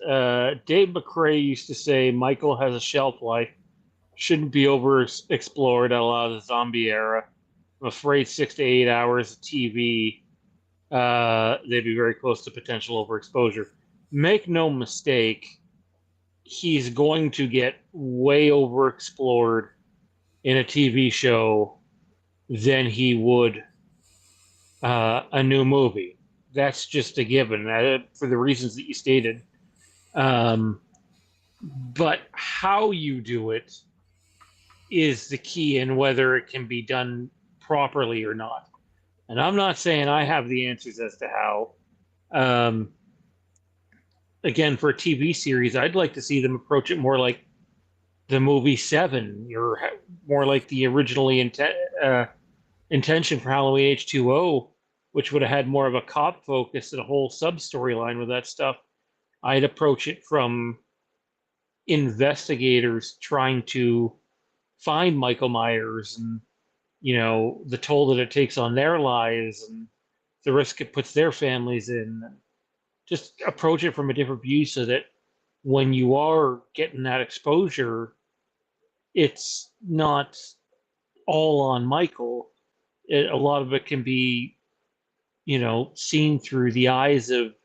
S1: Dave McRae used to say Michael has a shelf life, shouldn't be overexplored a lot of the zombie era. I'm afraid 6 to 8 hours of TV, they'd be very close to potential overexposure. Make no mistake, he's going to get way overexplored in a TV show than he would a new movie. That's just a given for the reasons that you stated. But how you do it is the key in whether it can be done properly or not. And I'm not saying I have the answers as to how. Again, for a TV series, I'd like to see them approach it more like the movie Seven, or more like the originally intention for Halloween H2O, which would have had more of a cop focus and a whole sub storyline with that stuff. I'd approach it from investigators trying to find Michael Myers, and the toll that it takes on their lives and the risk it puts their families in. Just approach it from a different view so that when you are getting that exposure, it's not all on Michael. A lot of it can be, seen through the eyes of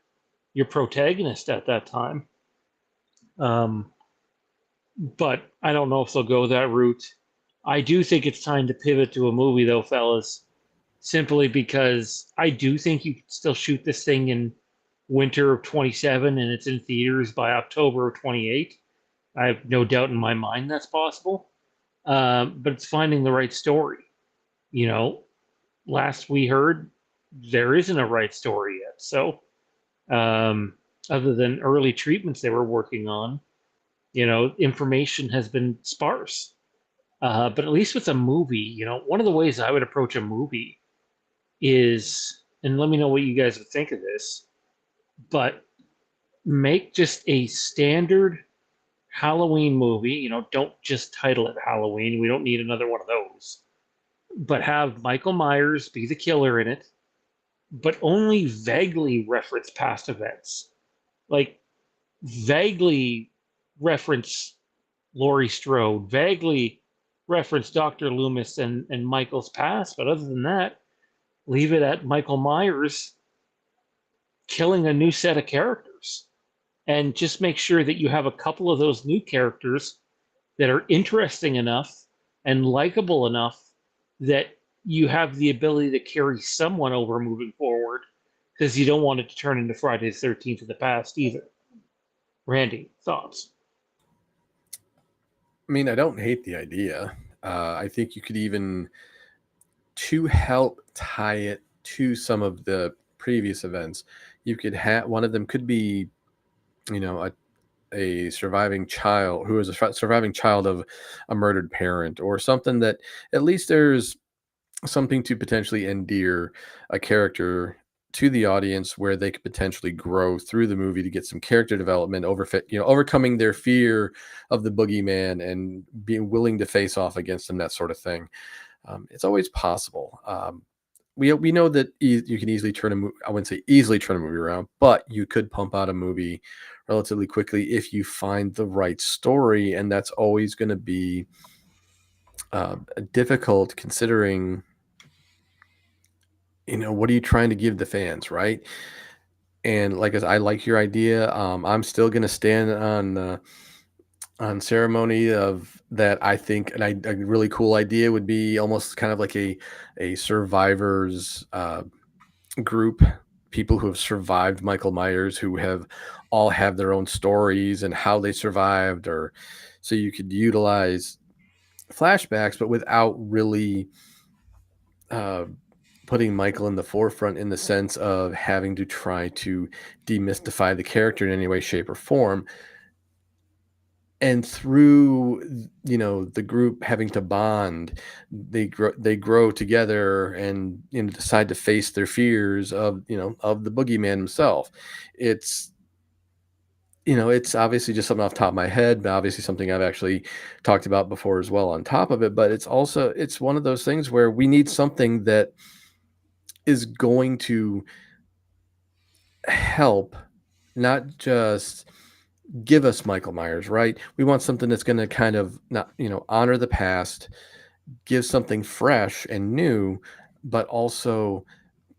S1: your protagonist at that time. But I don't know if they'll go that route. I do think it's time to pivot to a movie, though, fellas, simply because I do think you can still shoot this thing in winter of 27 and it's in theaters by October of 28. I have no doubt in my mind that's possible. But it's finding the right story. Last we heard, there isn't a right story yet. So, other than early treatments they were working on, information has been sparse. But at least with a movie, one of the ways I would approach a movie is, and let me know what you guys would think of this, but make just a standard Halloween movie. Don't just title it Halloween. We don't need another one of those. But have Michael Myers be the killer in it, but only vaguely reference past events. Like, vaguely reference Laurie Strode, vaguely reference Dr. Loomis and Michael's past, but other than that, leave it at Michael Myers killing a new set of characters. And just make sure that you have a couple of those new characters that are interesting enough and likable enough that you have the ability to carry someone over moving forward, because you don't want it to turn into Friday the 13th in the past either. Randy, thoughts?
S2: I mean, I don't hate the idea. I think you could even, to help tie it to some of the previous events, you could have one of them could be, a surviving child who is a surviving child of a murdered parent, or something that at least there's something to potentially endear a character to the audience, where they could potentially grow through the movie to get some character development, overcoming their fear of the boogeyman and being willing to face off against them, that sort of thing. It's always possible. We know that you can easily turn a movie. I wouldn't say easily turn a movie around, but you could pump out a movie relatively quickly if you find the right story, and that's always going to be difficult considering, what are you trying to give the fans, right? And like I like your idea. I'm still going to stand on ceremony of that. I think a really cool idea would be almost kind of like a survivors group, people who have survived Michael Myers, who all have their own stories and how they survived, or so you could utilize flashbacks, but without really uh, putting Michael in the forefront in the sense of having to try to demystify the character in any way, shape, or form. And through the group having to bond, they grow together and decide to face their fears of the boogeyman himself. It's it's obviously just something off the top of my head, but obviously something I've actually talked about before as well on top of it. But it's one of those things where we need something that is going to help, not just give us Michael Myers, right? We want something that's going to kind of not, honor the past, give something fresh and new, but also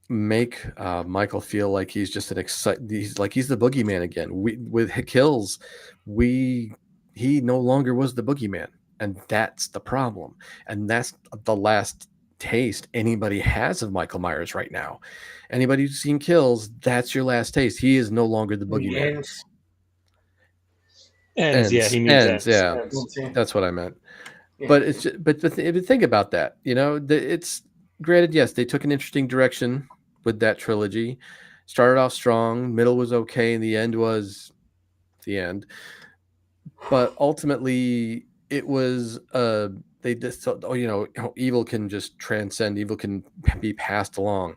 S2: make Michael feel like he's just he's the boogeyman again. With kills, he no longer was the boogeyman, and that's the problem, and that's the last taste anybody has of Michael Myers right now. Anybody who's seen kills, that's your last taste. He is no longer the boogeyman.
S1: Ends, yeah, he means
S2: Ends,
S1: ends.
S2: yeah.
S1: Ends.
S2: That's what I meant.
S4: Yeah.
S2: But it's just, but if you think about that, it's granted, yes, they took an interesting direction with that trilogy. Started off strong, middle was okay, and the end was the end. But ultimately, it was they just thought, evil can just transcend, evil can be passed along.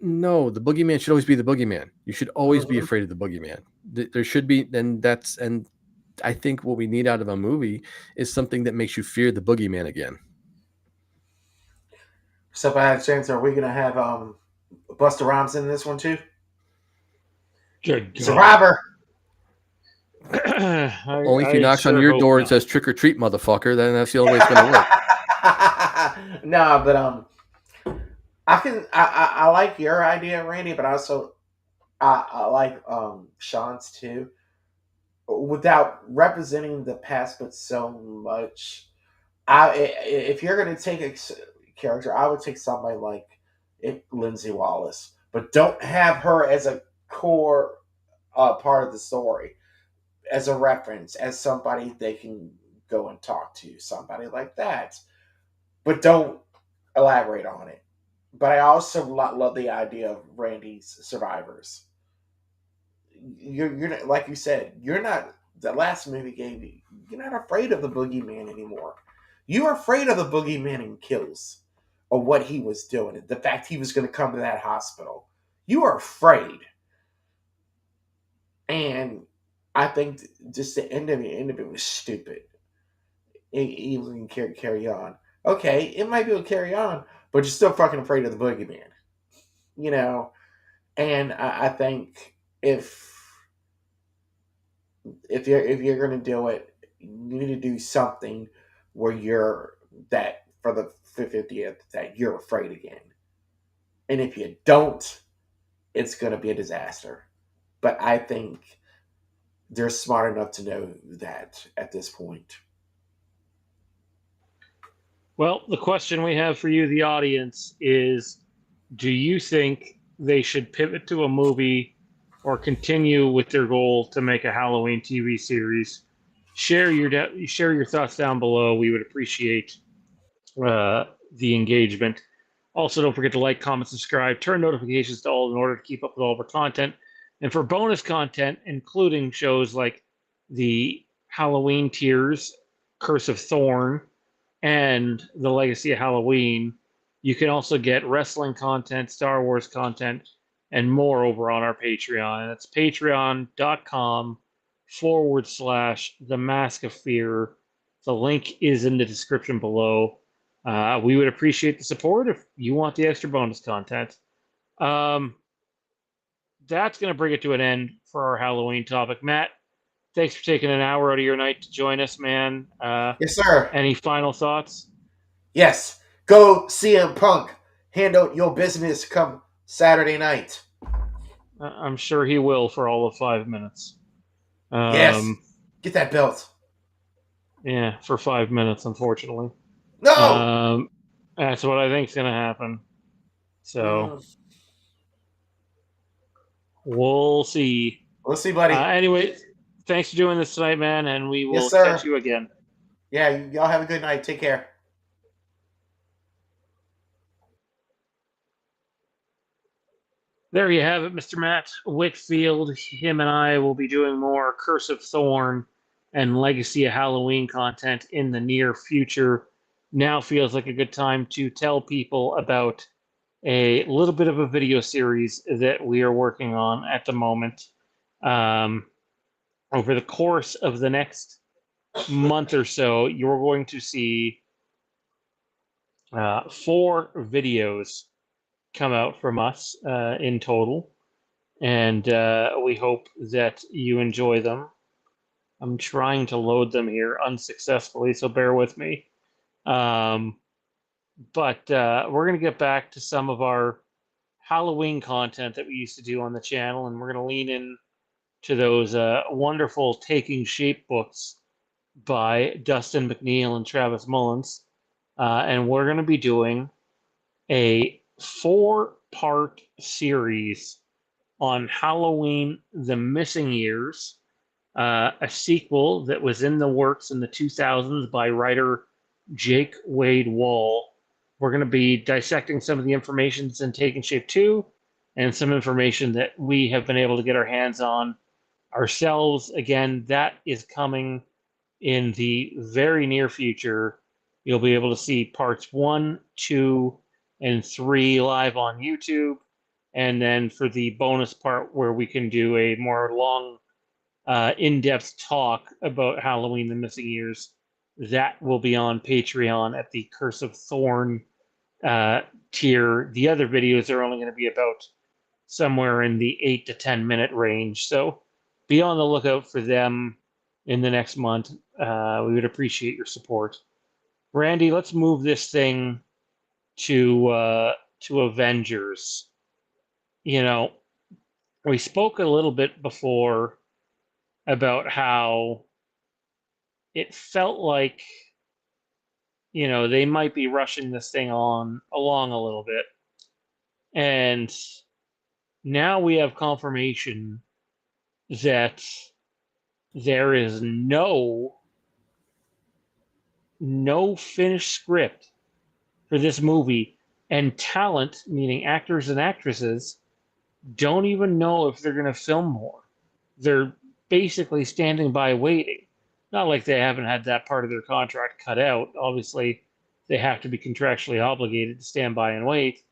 S2: No, the boogeyman should always be the boogeyman. You should always be afraid of the boogeyman. There should be, and I think what we need out of a movie is something that makes you fear the boogeyman again.
S4: So, by chance, are we going to have Busta Rhymes in this one too?
S1: Good God.
S4: Survivor.
S2: Only if he knocks on your door and says "trick or treat, motherfucker." Then that's the only way it's going to work.
S4: No, but I like your idea, Randy, but also I like Sean's too. Without representing the past, but so much. If you're going to take a character, I would take somebody like Lindsay Wallace, but don't have her as a core part of the story, as a reference, as somebody they can go and talk to, somebody like that. But don't elaborate on it. But I also love the idea of Randy's survivors. You're not, like you said, you're not, the last movie gave you, you're not afraid of the boogeyman anymore. You are afraid of the boogeyman in Kills, or what he was doing, the fact he was going to come to that hospital. You are afraid. And I think just the end of it was stupid. Even carry on. Okay, it might be able to carry on, but you're still fucking afraid of the boogeyman. And I think if you're gonna do it, you need to do something where you're that for the 50th that you're afraid again. And if you don't, it's gonna be a disaster. But I think they're smart enough to know that at this point.
S1: Well, the question we have for you, the audience, is do you think they should pivot to a movie or continue with their goal to make a Halloween TV series? Share your thoughts down below. We would appreciate the engagement. Also, don't forget to like, comment, subscribe, turn notifications to all in order to keep up with all of our content. And for bonus content, including shows like the Halloween Tiers, Curse of Thorn, and The Legacy of Halloween, you can also get wrestling content, Star Wars content, and more over on our Patreon. And that's patreon.com/The Mask of Fear. The link is in the description below. We would appreciate the support if you want the extra bonus content. That's going to bring it to an end for our Halloween topic. Matt, thanks for taking an hour out of your night to join us, man.
S4: Yes, sir.
S1: Any final thoughts?
S4: Yes, go CM Punk. Handle your business come Saturday night.
S1: I'm sure he will for all of 5 minutes.
S4: Yes, get that belt.
S1: Yeah, for 5 minutes, unfortunately.
S4: No.
S1: That's what I think is going to happen. So we'll see.
S4: We'll see, buddy.
S1: Anyway, thanks for doing this tonight, man, and we will
S4: Yes, sir.
S1: catch you again.
S4: Yeah, y'all have a good night. Take care.
S1: There you have it, Mr. Matt Whitfield. Him and I will be doing more Curse of Thorn and Legacy of Halloween content in the near future. Now feels like a good time to tell people about a little bit of a video series that we are working on at the moment. Over the course of the next month or so, you're going to see 4 videos come out from us in total, and we hope that you enjoy them. I'm trying to load them here unsuccessfully, so bear with me. But we're going to get back to some of our Halloween content that we used to do on the channel, and we're going to lean in to those wonderful Taking Shape books by Dustin McNeil and Travis Mullins. And we're going to be doing a 4-part series on Halloween The Missing Years, a sequel that was in the works in the 2000s by writer Jake Wade Wall. We're going to be dissecting some of the information that's in Taking Shape 2 and some information that we have been able to get our hands on ourselves. Again, that is coming in the very near future. You'll be able to see parts 1, 2, and 3 live on YouTube. And then for the bonus part where we can do a more long, in-depth talk about Halloween The Missing Years, that will be on Patreon at the Curse of Thorn tier. The other videos are only going to be about somewhere in the 8 to 10 minute range. So be on the lookout for them in the next month. We would appreciate your support. Randy, let's move this thing to Avengers. You know, we spoke a little bit before about how it felt like, you know, they might be rushing this thing along a little bit. And now we have confirmation that there is no finished script for this movie, and talent, meaning actors and actresses, don't even know if they're going to film more. They're basically standing by waiting. Not like they haven't had that part of their contract cut out. Obviously, they have to be contractually obligated to stand by and wait.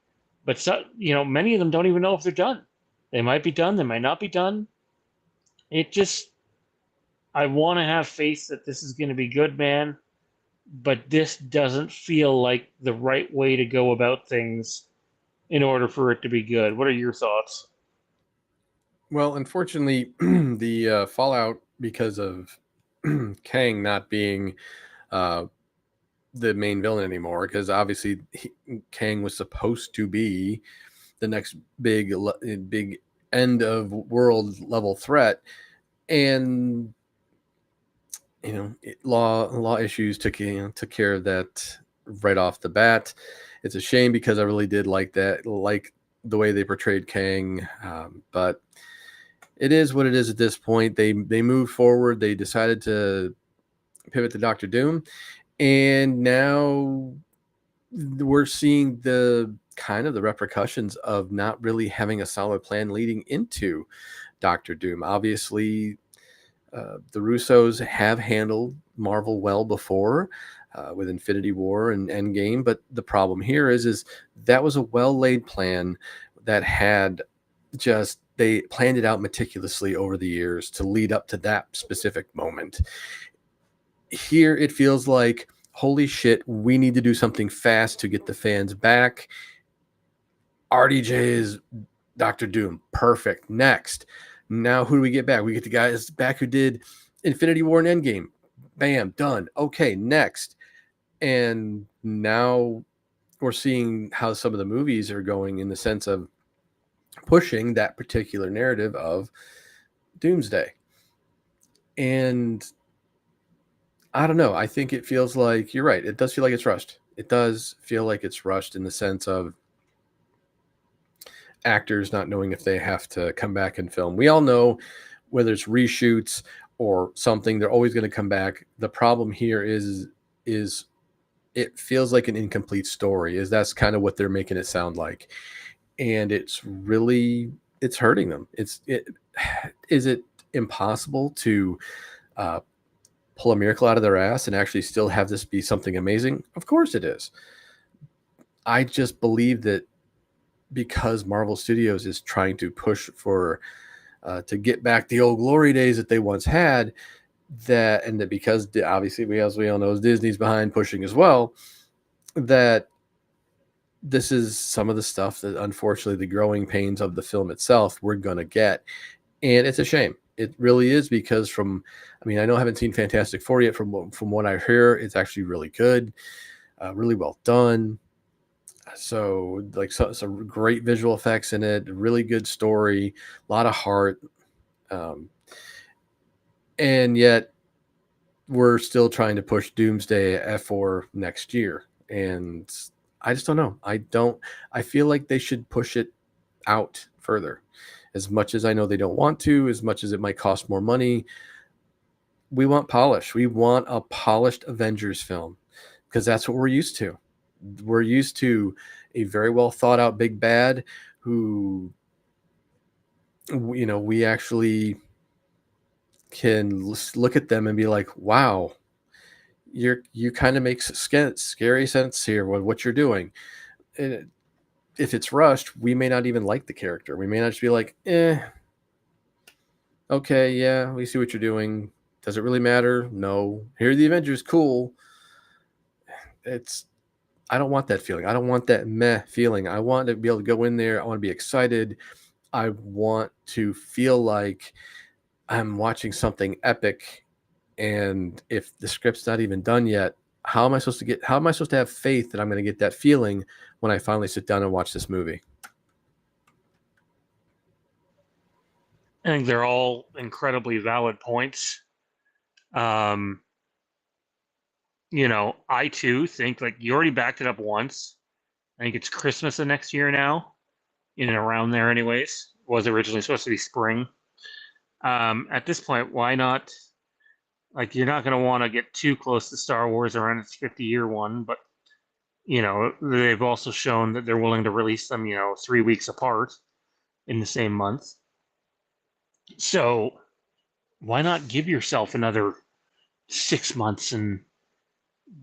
S1: But many of them don't even know if they're done. They might be done. They might not be done. I want to have faith that this is going to be good, man. But this doesn't feel like the right way to go about things in order for it to be good. What are your thoughts?
S2: Well, unfortunately, the fallout because of Kang not being the main villain anymore, because obviously Kang was supposed to be the next big end of world level threat, and law issues took care of that right off the bat. It's a shame because I really did like the way they portrayed Kang, but it is what it is at this point. They moved forward. They decided to pivot to Doctor Doom, and now we're seeing the repercussions of not really having a solid plan leading into Doctor Doom. Obviously, the Russos have handled Marvel well before with Infinity War and Endgame, but the problem here is that was a well-laid plan that had they planned it out meticulously over the years to lead up to that specific moment. Here it feels like, holy shit, we need to do something fast to get the fans back. RDJ is Doctor Doom. Perfect. Next. Now who do we get back? We get the guys back who did Infinity War and Endgame. Bam, done. Okay, next. And now we're seeing how some of the movies are going in the sense of pushing that particular narrative of Doomsday. And I don't know. I think it feels like you're right. It does feel like it's rushed. It does feel like it's rushed in the sense of actors not knowing if they have to come back and film. We all know whether it's reshoots or something, they're always going to come back. The problem here is it feels like an incomplete story. That's kind of what they're making it sound like. And it's hurting them. Is it impossible to pull a miracle out of their ass and actually still have this be something amazing? Of course it is. I just believe that because Marvel Studios is trying to push for to get back the old glory days that they once had, that because obviously as we all know, Disney's behind pushing as well, that this is some of the stuff that unfortunately the growing pains of the film itself we're going to get. And it's a shame. It really is, because I know I haven't seen Fantastic Four yet. From what I hear, it's actually really good, really well done. So some great visual effects in it, really good story, a lot of heart. And yet we're still trying to push Doomsday for next year. And I just don't know. I feel like they should push it out further. As much as I know they don't want to, as much as it might cost more money, we want polish. We want a polished Avengers film, because that's what we're used to. We're used to a very well thought out big bad who, we actually can look at them and be like, wow, you kind of makes scary sense here with what you're doing. And if it's rushed, we may not even like the character. We may not just be like, okay, yeah, we see what you're doing. Does it really matter? No. Here are the Avengers, cool. I don't want that feeling. I don't want that meh feeling. I want to be able to go in there. I want to be excited. I want to feel like I'm watching something epic. And if the script's not even done yet, how am I supposed to have faith that I'm going to get that feeling when I finally sit down and watch this movie?
S1: I think they're all incredibly valid points. I too think, like, you already backed it up once. I think it's Christmas of next year now, in and around there anyways. It was originally supposed to be spring. At this point, why not? Like, you're not going to want to get too close to Star Wars around its 50-year one, but, they've also shown that they're willing to release them, 3 weeks apart in the same month. So why not give yourself another 6 months and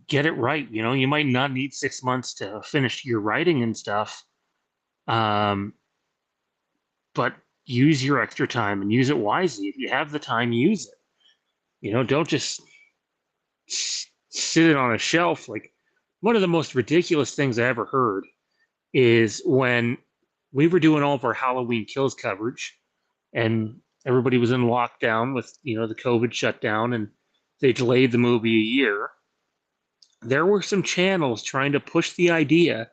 S1: get it right? You might not need 6 months to finish your writing and stuff. But use your extra time and use it wisely. If you have the time, use it. Don't just sit it on a shelf. Like, one of the most ridiculous things I ever heard is when we were doing all of our Halloween Kills coverage and everybody was in lockdown with, the COVID shutdown, and they delayed the movie a year. There were some channels trying to push the idea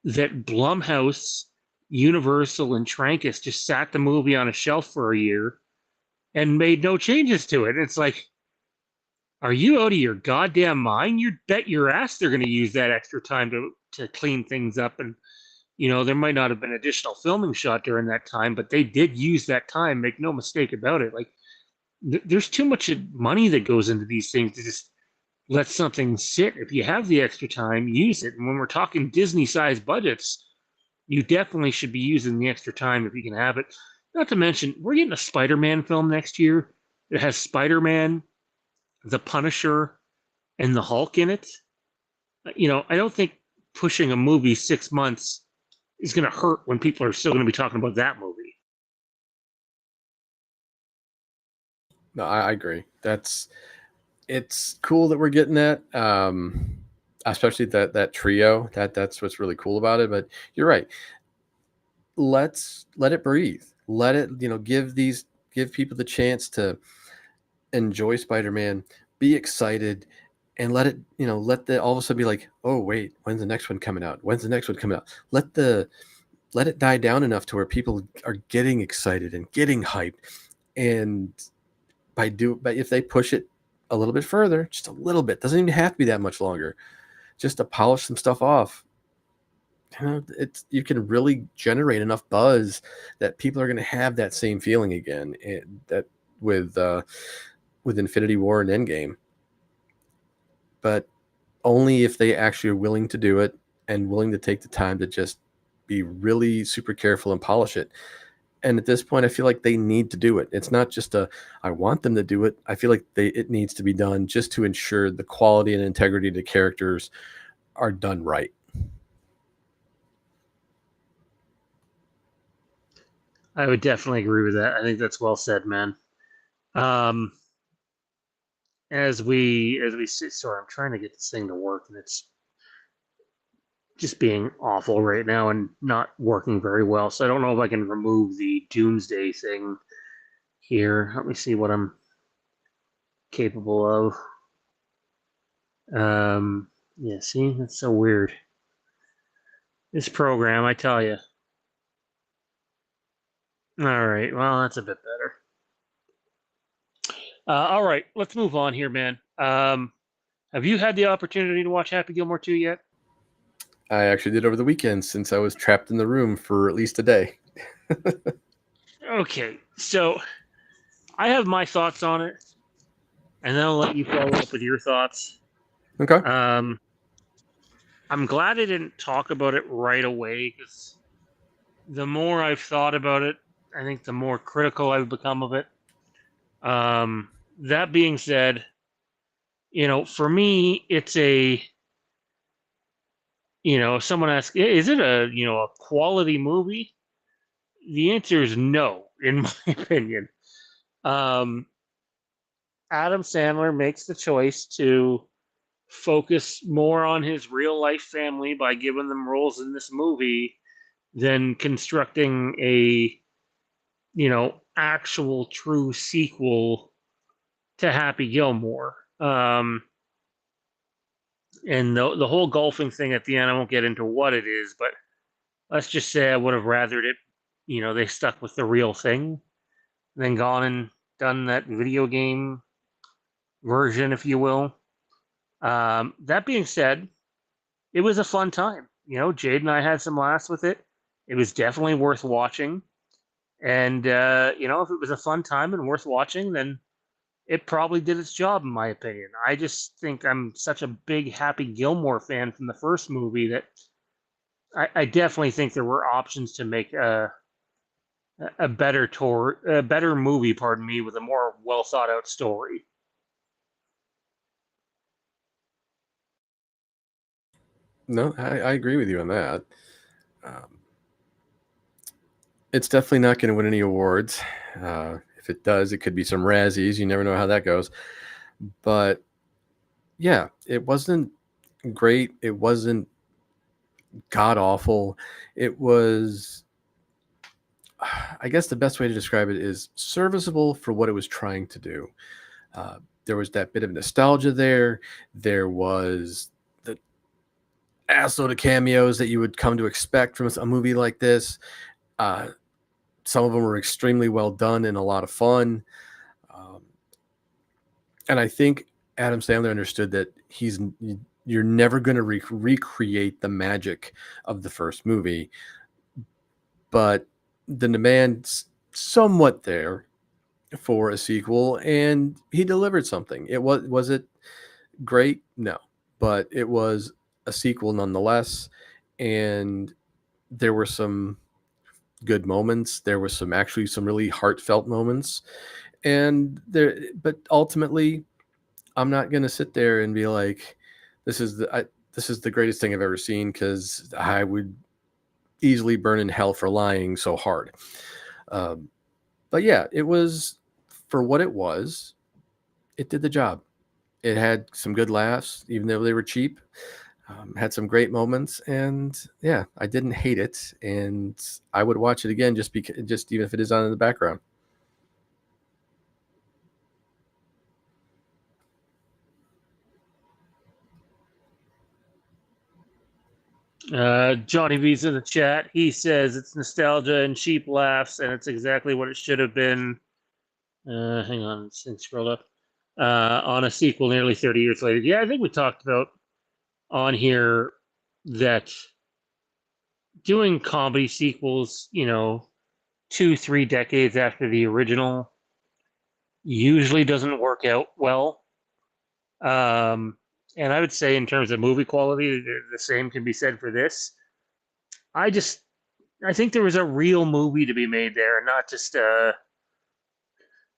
S1: that Blumhouse, Universal, and Trancas just sat the movie on a shelf for a year and made no changes to it. It's like, are you out of your goddamn mind? You bet your ass they're going to use that extra time to clean things up. And, there might not have been additional filming shot during that time, but they did use that time. Make no mistake about it. Like, there's too much money that goes into these things to just let something sit. If you have the extra time, use it. And when we're talking Disney-sized budgets, you definitely should be using the extra time if you can have it. Not to mention, we're getting a Spider-Man film next year. It has Spider-Man, the Punisher, and the Hulk in it. I don't think pushing a movie 6 months is going to hurt when people are still going to be talking about that movie.
S2: No, I agree. It's cool that we're getting that. Especially that trio. That's what's really cool about it. But you're right. Let's let it breathe. Let it, give people the chance to enjoy Spider-Man, be excited, and let it, let the all of a sudden be like, oh wait, when's the next one coming out? When's the next one coming out? Let it die down enough to where people are getting excited and getting hyped. And but if they push it a little bit further, just a little bit, doesn't even have to be that much longer, just to polish some stuff off, you can really generate enough buzz that people are going to have that same feeling again, and that with Infinity War and Endgame. But only if they actually are willing to do it and willing to take the time to just be really super careful and polish it. And at this point, I feel like they need to do it. It's not just I want them to do it. I feel like it needs to be done just to ensure the quality and integrity of the characters are done right.
S1: I would definitely agree with that. I think that's well said, man. As we sit, sorry, I'm trying to get this thing to work, and it's just being awful right now and not working very well. So I don't know if I can remove the Doomsday thing here. Let me see what I'm capable of. Yeah, see, that's so weird. This program, I tell you. All right, well, that's a bit better. All right, let's move on here, man. Have you had the opportunity to watch Happy Gilmore 2 yet?
S2: I actually did over the weekend, since I was trapped in the room for at least a day.
S1: Okay, so I have my thoughts on it, and then I'll let you follow up with your thoughts.
S2: Okay.
S1: I'm glad I didn't talk about it right away, because the more I've thought about it, I think the more critical I've become of it. That being said, for me, it's if someone asks, is it a quality movie? The answer is no, in my opinion. Adam Sandler makes the choice to focus more on his real life family by giving them roles in this movie than constructing a actual true sequel to Happy Gilmore. And the whole golfing thing at the end, I won't get into what it is, but let's just say I would have rathered it, they stuck with the real thing, then gone and done that video game version, if you will. That being said, it was a fun time. Jade and I had some laughs with it. It was definitely worth watching. And, if it was a fun time and worth watching, then it probably did its job, in my opinion. I just think I'm such a big Happy Gilmore fan from the first movie that I definitely think there were options to make a better movie, pardon me, with a more well thought out story.
S2: No, I agree with you on that. It's definitely not going to win any awards. If it does, it could be some Razzies. You never know how that goes. But yeah, it wasn't great. It wasn't god awful. It was, I guess the best way to describe it is serviceable for what it was trying to do. There was that bit of nostalgia there. There was the assload of cameos that you would come to expect from a movie like this. Some of them were extremely well done and a lot of fun. And I think Adam Sandler understood that you're never going to recreate the magic of the first movie, but the demand's somewhat there for a sequel, and he delivered something. Was it great? No, but it was a sequel nonetheless, and there were some good moments. There was some really heartfelt moments, but ultimately, I'm not going to sit there and be like, this is the greatest thing I've ever seen, because I would easily burn in hell for lying so hard. But yeah, it was, for what it was, it did the job. It had some good laughs, even though they were cheap. Had some great moments, and yeah, I didn't hate it, and I would watch it again just even if it is on in the background.
S1: Johnny V's in the chat. He says it's nostalgia and cheap laughs, and it's exactly what it should have been. Hang on, this thing scrolled up. On a sequel nearly 30 years later. Yeah, I think we talked about on here that doing comedy sequels, 2-3 decades after the original usually doesn't work out well. And I would say in terms of movie quality, the same can be said for this. I think there was a real movie to be made there, not just a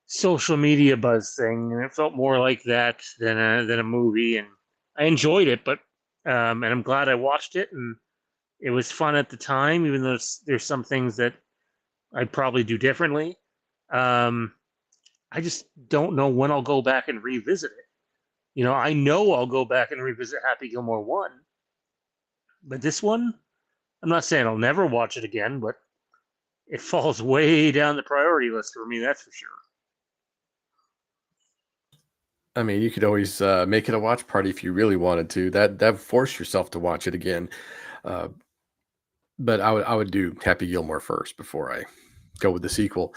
S1: social media buzz thing. And it felt more like that than a movie. And I enjoyed it, but and I'm glad I watched it, and it was fun at the time, even though there's some things that I'd probably do differently. I just don't know when I'll go back and revisit it. I know I'll go back and revisit Happy Gilmore 1, but this one, I'm not saying I'll never watch it again, but it falls way down the priority list for me, that's for sure.
S2: I mean, you could always make it a watch party if you really wanted to. That force yourself to watch it again. But I would do Happy Gilmore first before I go with the sequel.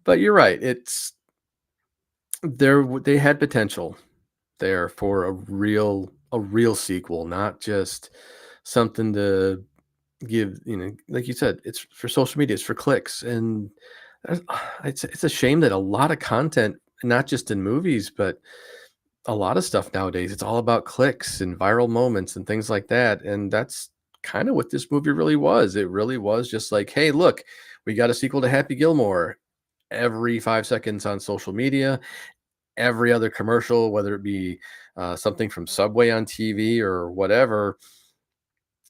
S2: But you're right. They had potential there for a real sequel, not just something to give, like you said, it's for social media, it's for clicks. And it's a shame that a lot of content, not just in movies, but a lot of stuff nowadays, it's all about clicks and viral moments and things like that. And that's kind of what this movie really was. It really was just like, hey, look, we got a sequel to Happy Gilmore. Every 5 seconds on social media, every other commercial, whether it be something from Subway on TV or whatever.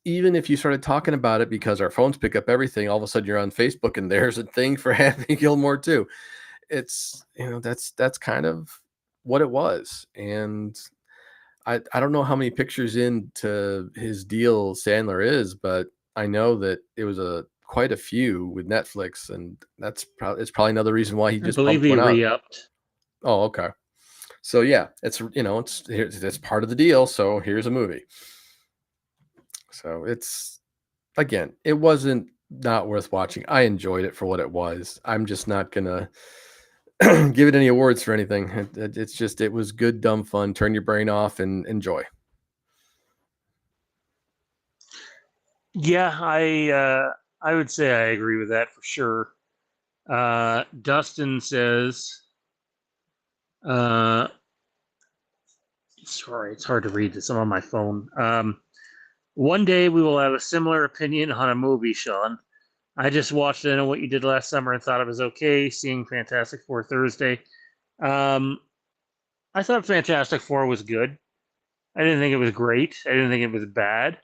S2: Even if you started talking about it because our phones pick up everything, all of a sudden you're on Facebook and there's a thing for Happy Gilmore too. It's, that's kind of what it was. And I don't know how many pictures into his deal Sandler is, but I know that it was quite a few with Netflix, and it's probably another reason why he
S1: I
S2: just
S1: believe
S2: pumped
S1: he
S2: one out.
S1: re-upped.
S2: Oh, okay. So yeah, it's part of the deal. So here's a movie. So it wasn't not worth watching. I enjoyed it for what it was. I'm just not gonna give it any awards for anything. It was good, dumb fun. Turn your brain off and enjoy.
S1: Yeah, I would say I agree with that for sure. Dustin says, sorry, it's hard to read this. I'm on my phone. One day we will have a similar opinion on a movie, Sean. I just watched I Know What You Did Last Summer and thought it was okay. Seeing Fantastic Four Thursday. I thought Fantastic Four was good. I didn't think it was great. I didn't think it was bad.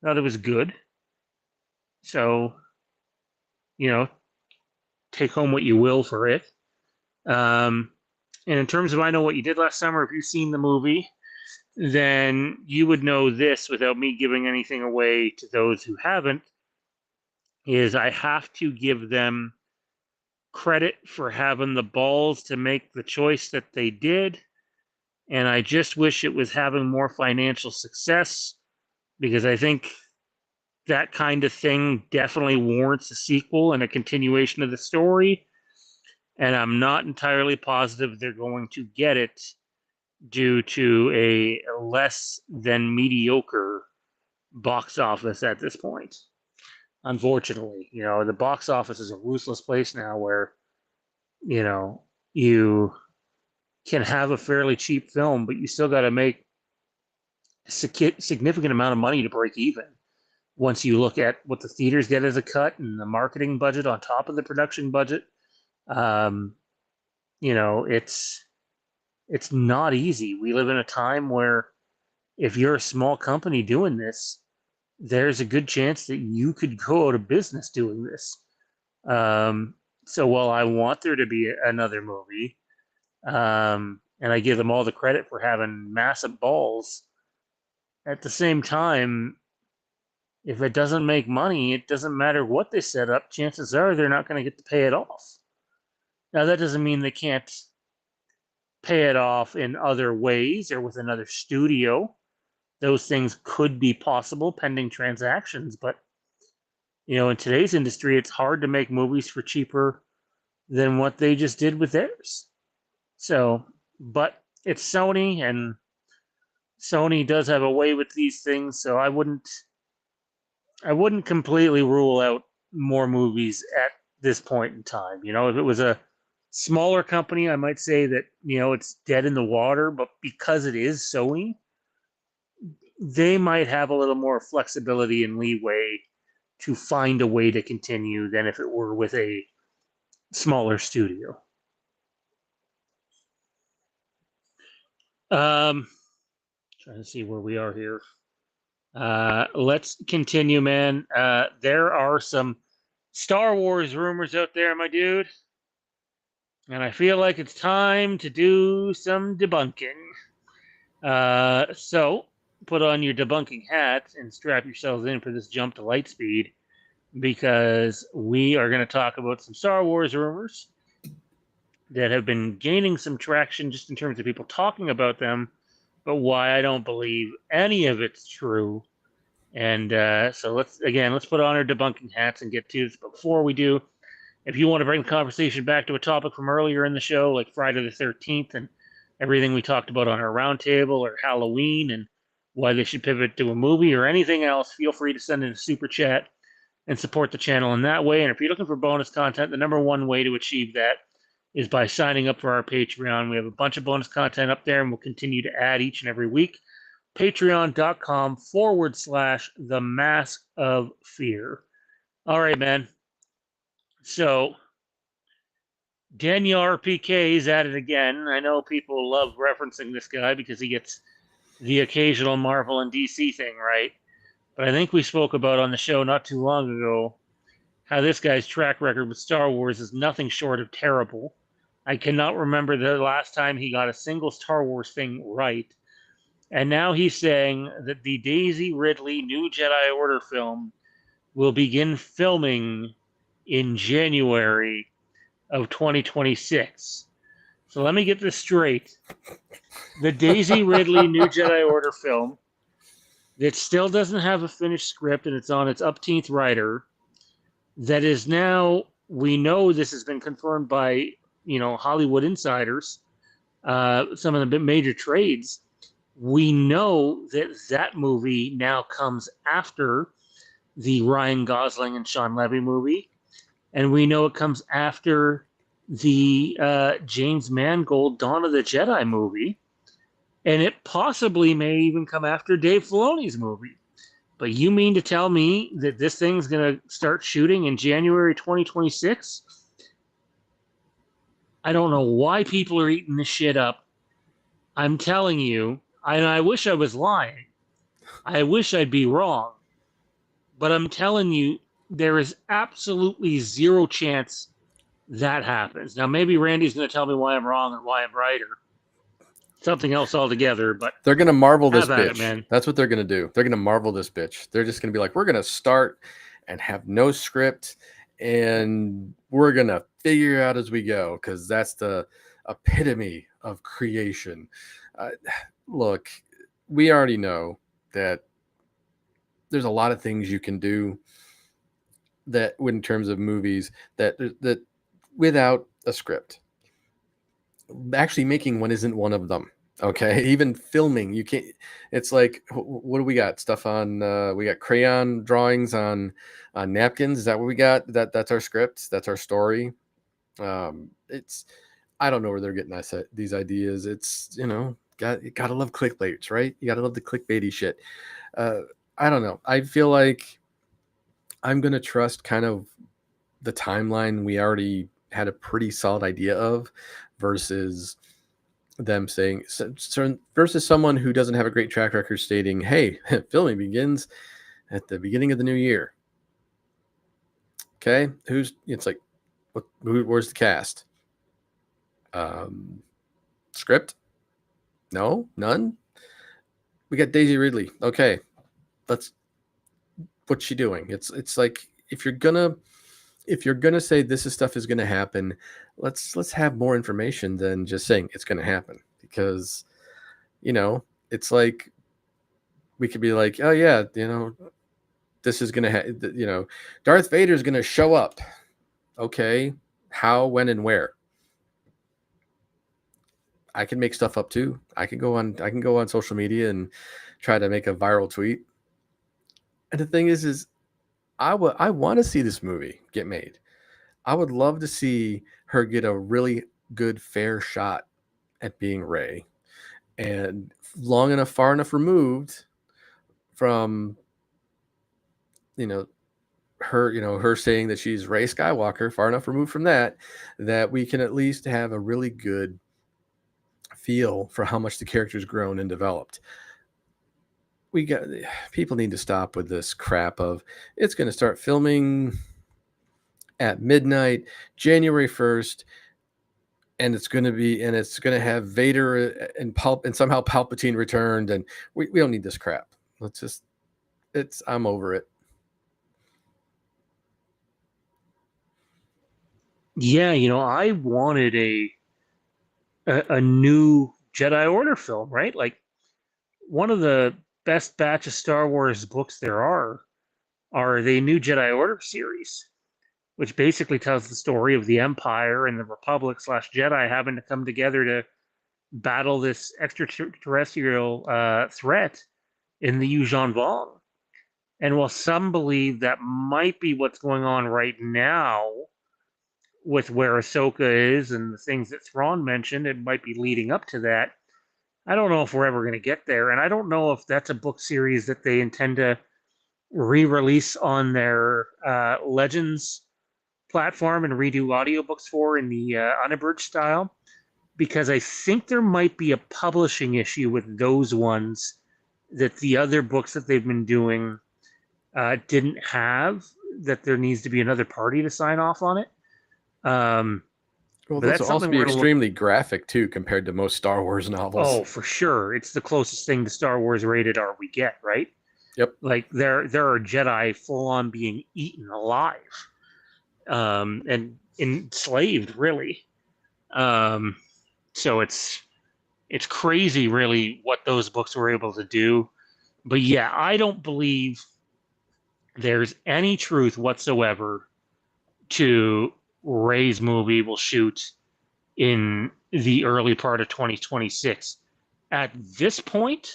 S1: I thought it was good. So, take home what you will for it. And in terms of I Know What You Did Last Summer, if you've seen the movie, then you would know this without me giving anything away to those who haven't, is I have to give them credit for having the balls to make the choice that they did. And I just wish it was having more financial success, because I think that kind of thing definitely warrants a sequel and a continuation of the story. And I'm not entirely positive they're going to get it due to a less than mediocre box office at this point. Unfortunately, the box office is a ruthless place now where, you can have a fairly cheap film, but you still got to make a significant amount of money to break even. Once you look at what the theaters get as a cut and the marketing budget on top of the production budget, it's not easy. We live in a time where if you're a small company doing this, there's a good chance that you could go out of business doing this. So while I want there to be another movie, and I give them all the credit for having massive balls, at the same time, if it doesn't make money, it doesn't matter what they set up. Chances are they're not going to get to pay it off. Now, that doesn't mean they can't pay it off in other ways or with another studio. those things could be possible pending transactions. But, in today's industry, it's hard to make movies for cheaper than what they just did with theirs. So, but it's Sony, and Sony does have a way with these things, so I wouldn't completely rule out more movies at this point in time. If it was a smaller company, I might say that, it's dead in the water, but because it is Sony, they might have a little more flexibility and leeway to find a way to continue than if it were with a smaller studio. Trying to see where we are here. Let's continue, man. There are some Star Wars rumors out there, my dude. And I feel like it's time to do some debunking. So put on your debunking hats and strap yourselves in for this jump to light speed, because we are going to talk about some Star Wars rumors that have been gaining some traction just in terms of people talking about them, but why I don't believe any of it's true. And so let's put on our debunking hats and get to this. But before we do, if you want to bring the conversation back to a topic from earlier in the show, like Friday the 13th and everything we talked about on our roundtable, or Halloween and why they should pivot to a movie, or anything else, feel free to send in a super chat and support the channel in that way. And if you're looking for bonus content, the number one way to achieve that is by signing up for our Patreon. We have a bunch of bonus content up there, and we'll continue to add each and every week. Patreon.com/The Mask of Fear. All right, man. So, Daniel RPK is at it again. I know people love referencing this guy because he gets the occasional Marvel and DC thing right. But I think we spoke about on the show not too long ago how this guy's track record with Star Wars is nothing short of terrible. I cannot remember the last time he got a single Star Wars thing right. And now he's saying that the Daisy Ridley New Jedi Order film will begin filming in January of 2026. So let me get this straight. The Daisy Ridley New Jedi Order film that still doesn't have a finished script, and it's on its upteenth writer, that is now, we know this has been confirmed by, Hollywood insiders, some of the major trades. We know that that movie now comes after the Ryan Gosling and Sean Levy movie, and we know it comes after the James Mangold Dawn of the Jedi movie, and it possibly may even come after Dave Filoni's movie. But you mean to tell me that this thing's going to start shooting in January 2026? I don't know why people are eating this shit up. I'm telling you, and I wish I was lying. I wish I'd be wrong. But I'm telling you, there is absolutely zero chance that happens. Now, maybe Randy's going to tell me why I'm wrong and why I'm right, or something else altogether. But
S2: they're going to marvel this
S1: have at it,
S2: bitch.
S1: man.
S2: That's what they're going to do. They're going to marvel this bitch. They're just going to be like, we're going to start and have no script, and we're going to figure out as we go, because that's the epitome of creation. Look, we already know that there's a lot of things you can do that, in terms of movies, that without a script. Actually making one isn't one of them. Okay, even filming, you can't. It's like, what do we got? Stuff on we got crayon drawings on napkins. Is that what we got? That's our script. That's our story. It's, I don't know where they're getting these ideas. It's, gotta love clickbaits, right? You gotta love the clickbaity shit. I don't know. I feel like I'm gonna trust kind of the timeline we already had a pretty solid idea of, versus them saying, versus someone who doesn't have a great track record stating, hey, filming begins at the beginning of the new year. Okay, it's like, where's the cast? Script? No, none. We got Daisy Ridley. Okay, what's she doing? It's like, if you're gonna say this stuff is gonna happen, let's have more information than just saying it's gonna happen, because it's like, we could be like, oh yeah, this is gonna, Darth Vader's gonna show up. Okay, how, when, and where? I can make stuff up too. I can go on social media and try to make a viral tweet. And the thing is I want to see this movie get made. I would love to see her get a really good fair shot at being Rey, and far enough removed from her saying that she's Rey Skywalker, far enough removed from that we can at least have a really good feel for how much the character's grown and developed. People need to stop with this crap of it's going to start filming at midnight, January 1st, and it's going to have Vader and somehow Palpatine returned, and we don't need this crap. I'm over it.
S1: Yeah, I wanted a new Jedi Order film, right? Like, one of the best batch of Star Wars books there are the New Jedi Order series, which basically tells the story of the Empire and the Republic / Jedi having to come together to battle this extraterrestrial threat in the Yuuzhan Vong. And while some believe that might be what's going on right now with where Ahsoka is and the things that Thrawn mentioned, it might be leading up to that. I don't know if we're ever going to get there, and I don't know if that's a book series that they intend to re-release on their Legends platform and redo audiobooks for in the unabridged style, because I think there might be a publishing issue with those ones that the other books that they've been doing didn't have, that there needs to be another party to sign off on it.
S2: Well, those will also be extremely graphic too, compared to most Star Wars novels.
S1: Oh, for sure. It's the closest thing to Star Wars rated R we get, right?
S2: Yep.
S1: Like there are Jedi full on being eaten alive, and enslaved, really. So it's crazy, really, what those books were able to do. But yeah, I don't believe there's any truth whatsoever to Rey's movie will shoot in the early part of 2026. At this point,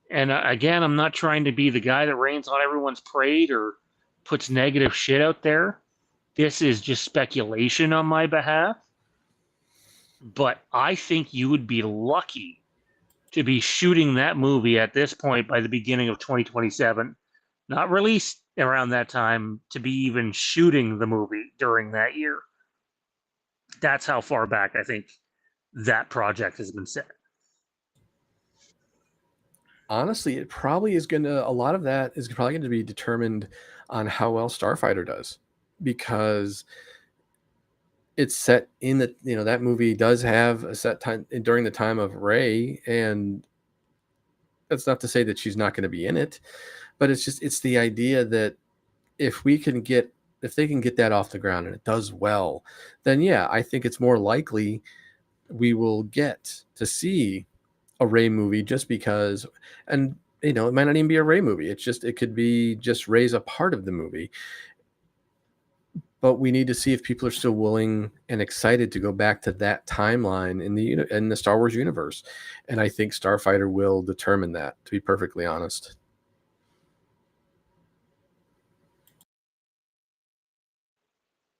S1: and again, I'm not trying to be the guy that rains on everyone's parade or puts negative shit out there. This is just speculation on my behalf. But I think you would be lucky to be shooting that movie at this point by the beginning of 2027. Not released around that time, to be even shooting the movie during that year. That's how far back I think that project has been set.
S2: Honestly, a lot of that is probably going to be determined on how well Starfighter does, because it's set in that movie does have a set time during the time of Rey, and that's not to say that she's not going to be in it, but it's the idea that if they can get that off the ground and it does well, then yeah, I think it's more likely we will get to see a Rey movie, just because, and it might not even be a Rey movie. It could be just Rey's a part of the movie. But we need to see if people are still willing and excited to go back to that timeline in the Star Wars universe. And I think Starfighter will determine that, to be perfectly honest.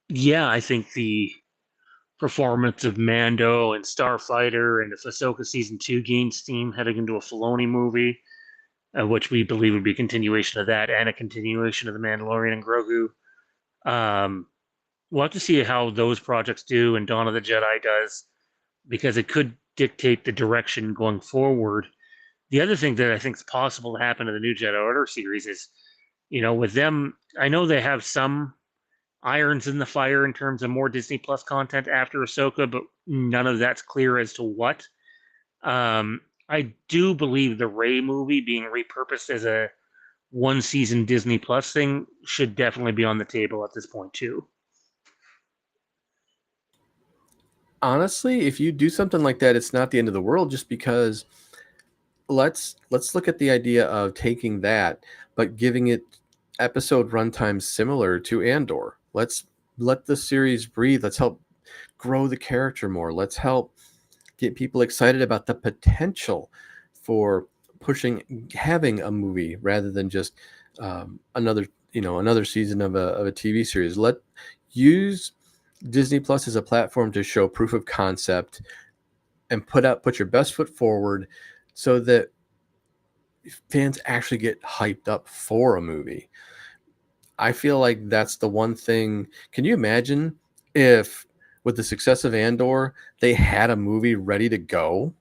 S1: Yeah, I think the performance of Mando and Starfighter, and if Ahsoka Season 2 gains steam heading into a Filoni movie, which we believe would be a continuation of that and a continuation of The Mandalorian and Grogu. We'll have to see how those projects do and Dawn of the Jedi does, because it could dictate the direction going forward. The other thing that I think is possible to happen in the New Jedi Order series is, with them, I know they have some irons in the fire in terms of more Disney Plus content after Ahsoka, but none of that's clear as to what. I do believe the Rey movie being repurposed as a one season Disney Plus thing should definitely be on the table at this point too.
S2: Honestly, if you do something like that, it's not the end of the world, just because let's look at the idea of taking that, but giving it episode runtime similar to Andor. Let's let the series breathe. Let's help grow the character more. Let's help get people excited about the potential for having a movie rather than just another season of a TV series. Use Disney Plus as a platform to show proof of concept and put your best foot forward so that fans actually get hyped up for a movie. I feel like that's the one thing. Can you imagine if, with the success of Andor, they had a movie ready to go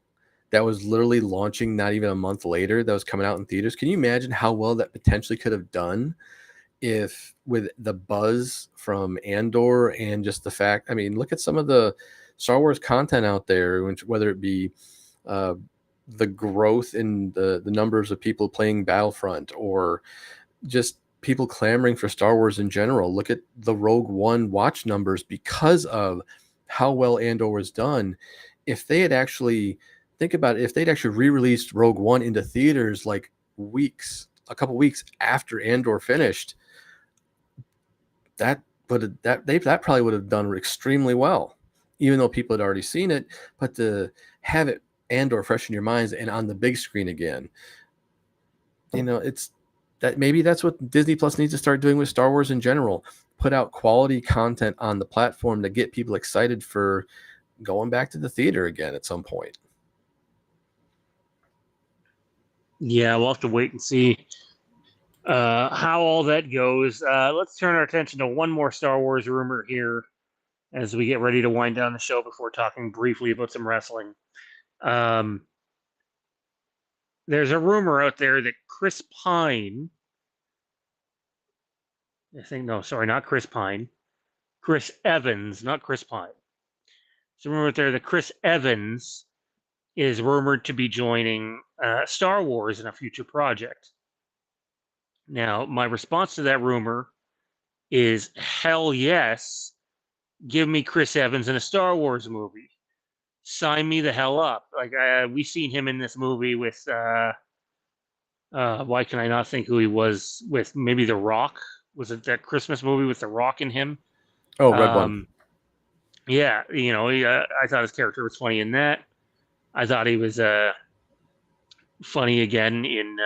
S2: that was literally launching not even a month later, that was coming out in theaters? Can you imagine how well that potentially could have done if, with the buzz from Andor and just the fact, I mean, look at some of the Star Wars content out there, whether it be the growth in the numbers of people playing Battlefront, or just people clamoring for Star Wars in general. Look at the Rogue One watch numbers because of how well Andor was done. If they had actually, think about it, if they'd actually re-released Rogue One into theaters like a couple weeks after Andor finished, that probably would have done extremely well, even though people had already seen it. But to have it Andor fresh in your minds and on the big screen again, it's that maybe that's what Disney Plus needs to start doing with Star Wars in general. Put out quality content on the platform to get people excited for going back to the theater again at some point.
S1: Yeah, we'll have to wait and see how all that goes. Let's turn our attention to one more Star Wars rumor here as we get ready to wind down the show before talking briefly about some wrestling. There's a rumor out there that Chris Pine, not Chris Pine, Chris Evans, not Chris Pine. There's a rumor out there that Chris Evans is rumored to be joining Star Wars in a future project. Now, my response to that rumor is hell yes. Give me Chris Evans in a Star Wars movie. Sign me the hell up. Like, we seen him in this movie with why can I not think who he was with? Maybe The Rock. Was it that Christmas movie with The Rock in him?
S2: Oh, Red One.
S1: Yeah, I thought his character was funny in that. I thought he was funny again in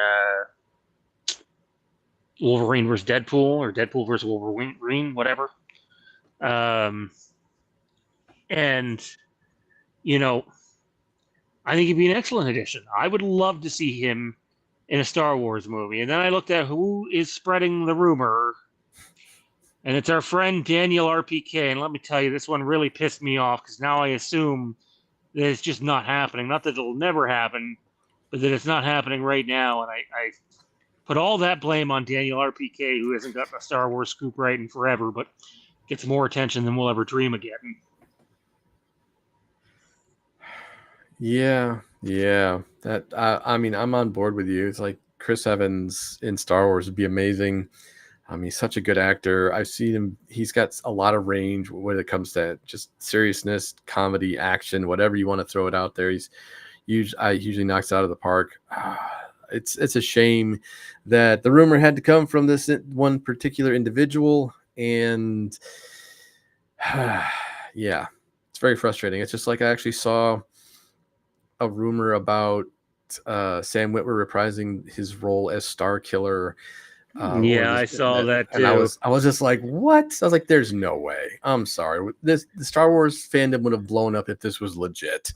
S1: Wolverine vs. Deadpool, or Deadpool vs. Wolverine, whatever. And I think he'd be an excellent addition. I would love to see him in a Star Wars movie. And then I looked at who is spreading the rumor, and it's our friend Daniel RPK. And let me tell you, this one really pissed me off, because now I assume that it's just not happening. Not that it'll never happen, but that it's not happening right now. And I put all that blame on Daniel RPK, who hasn't gotten a Star Wars scoop right in forever, but gets more attention than we'll ever dream of getting.
S2: Yeah. That I mean, I'm on board with you. It's like Chris Evans in Star Wars would be amazing. He's such a good actor. I've seen him. He's got a lot of range when it comes to just seriousness, comedy, action, whatever you want to throw it out there. He usually knocks it out of the park. It's a shame that the rumor had to come from this one particular individual, and yeah, it's very frustrating. It's just like I actually saw a rumor about Sam Witwer reprising his role as Star Killer.
S1: I saw that too.
S2: And I was just like, what? I was like, there's no way. I'm sorry. The Star Wars fandom would have blown up if this was legit.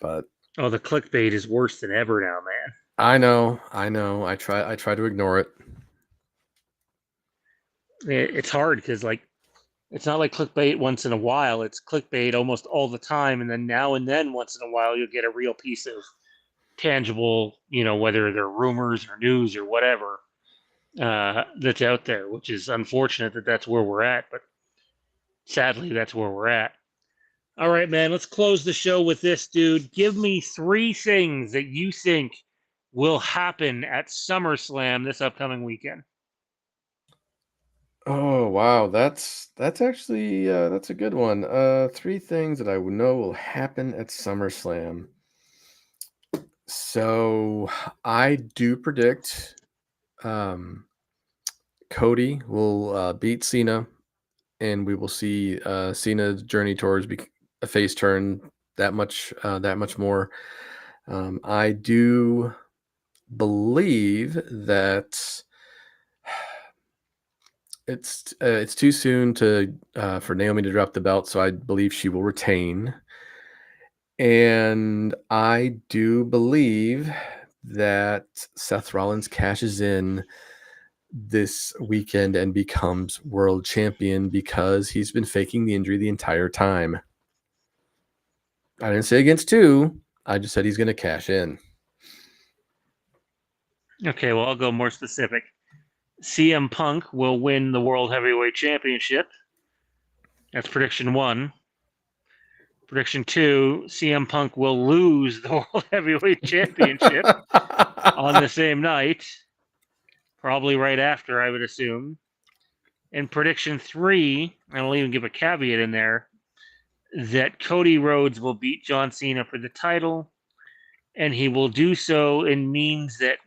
S2: But
S1: the clickbait is worse than ever now, man.
S2: I know. I try to ignore it.
S1: It's hard because, like, it's not like clickbait once in a while. It's clickbait almost all the time, and then now and then, once in a while, you'll get a real piece of tangible, whether they're rumors or news or whatever, that's out there, which is unfortunate that that's where we're at, but sadly, that's where we're at. All right, man, let's close the show with this, dude. Give me 3 things that you think will happen at SummerSlam this upcoming weekend.
S2: Oh wow, that's actually that's a good one. 3 things that I know will happen at SummerSlam. So I do predict Cody will beat Cena, and we will see Cena's journey towards a face turn that much more. I do believe that it's too soon for Naomi to drop the belt, so I believe she will retain. And I do believe that Seth Rollins cashes in this weekend and becomes world champion because he's been faking the injury the entire time. I didn't say against 2. I just said he's going to cash in.
S1: Okay, well, I'll go more specific. CM Punk will win the World Heavyweight Championship. That's prediction 1. Prediction 2, CM Punk will lose the World Heavyweight Championship on the same night. Probably right after, I would assume. And prediction 3, and I'll even give a caveat in there, that Cody Rhodes will beat John Cena for the title, and he will do so in means that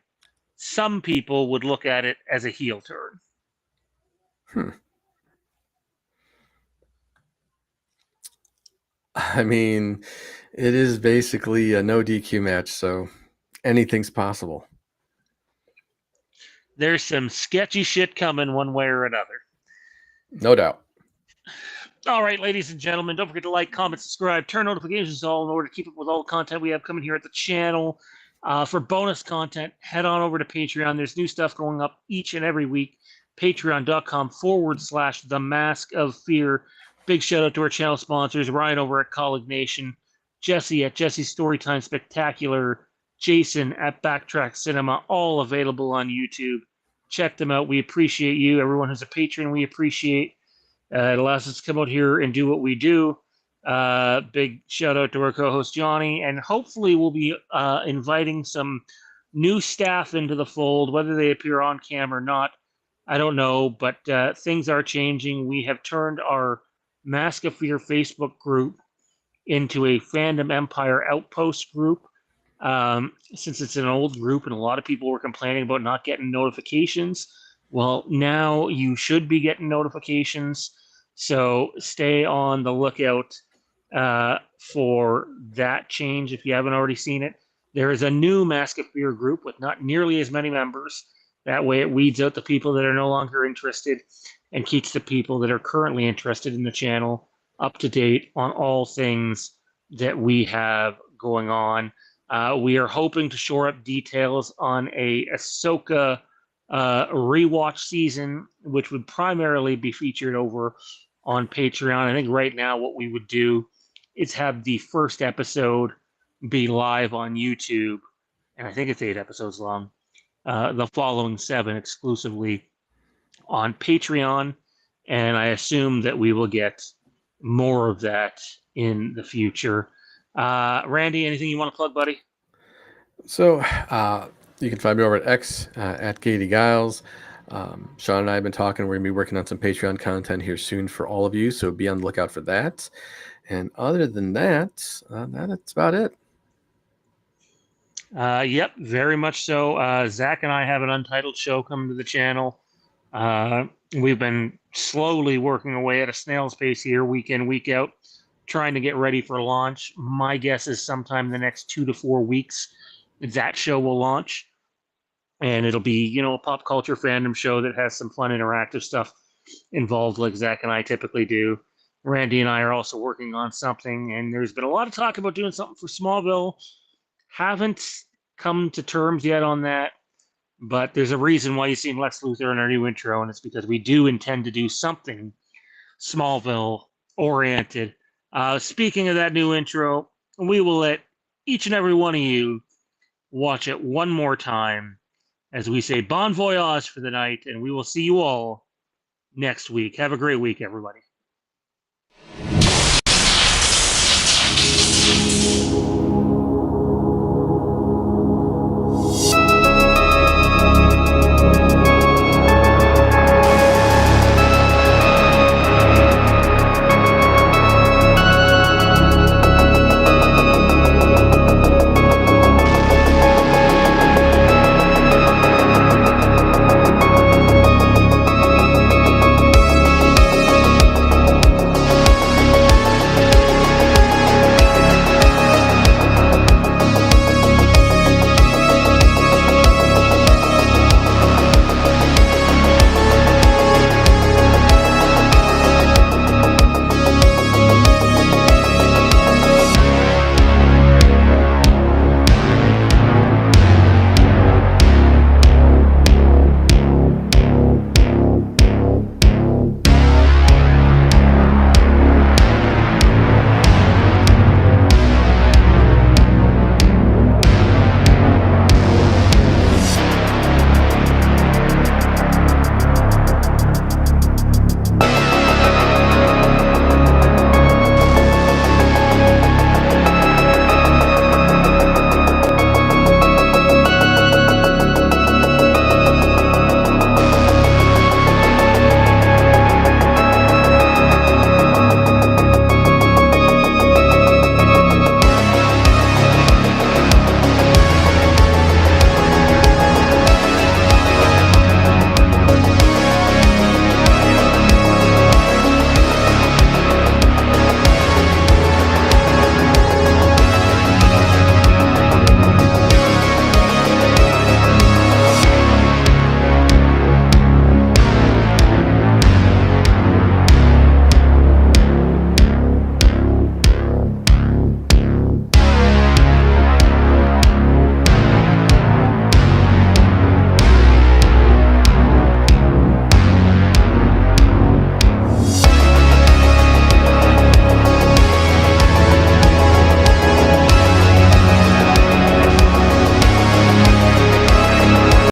S1: some people would look at it as a heel turn.
S2: I mean, it is basically a no DQ match, so anything's possible.
S1: There's some sketchy shit coming one way or another.
S2: No doubt.
S1: All right, ladies and gentlemen, don't forget to like, comment, subscribe, turn notifications on in order to keep up with all the content we have coming here at the channel. For bonus content, head on over to Patreon. There's new stuff going up each and every week. Patreon.com/The Mask of Fear. Big shout out to our channel sponsors, Ryan over at Kaulignation, Jesse at Jesse's Storytime Spectacular, Jason at Backtrack Cinema, all available on YouTube. Check them out. We appreciate you. Everyone who's a patron, we appreciate. It allows us to come out here and do what we do. Big shout out to our co-host Johnny, and hopefully we'll be inviting some new staff into the fold, whether they appear on camera or not. I don't know, but things are changing. We have turned our Mask of Fear Facebook group into a Fandom Empire Outpost group. Since it's an old group and a lot of people were complaining about not getting notifications, well, now you should be getting notifications. So stay on the lookout for that change if you haven't already seen it. There is a new Mask of Fear group with not nearly as many members. That way it weeds out the people that are no longer interested and keeps the people that are currently interested in the channel up to date on all things that we have going on. We are hoping to shore up details on a Ahsoka rewatch season, which would primarily be featured over on Patreon. I think right now what we would do is have the first episode be live on YouTube, and I think it's 8 episodes long. The following 7 exclusively on Patreon, and I assume that we will get more of that in the future. Randy, anything you want to plug, buddy?
S2: So you can find me over at X at Katie Giles. Sean and I have been talking. We're going to be working on some Patreon content here soon for all of you, so be on the lookout for that. And other than that, that's about it.
S1: Yep, very much so. Zach and I have an Untitled show coming to the channel. We've been slowly working away at a snail's pace here, week in, week out, trying to get ready for launch. My guess is sometime in the next 2 to 4 weeks, that show will launch. And it'll be, a pop culture fandom show that has some fun interactive stuff involved like Zach and I typically do. Randy and I are also working on something, and there's been a lot of talk about doing something for Smallville. Haven't come to terms yet on that, but there's a reason why you've seen Lex Luthor in our new intro, and it's because we do intend to do something Smallville-oriented. Speaking of that new intro, we will let each and every one of you watch it one more time as we say bon voyage for the night, and we will see you all next week. Have a great week, everybody.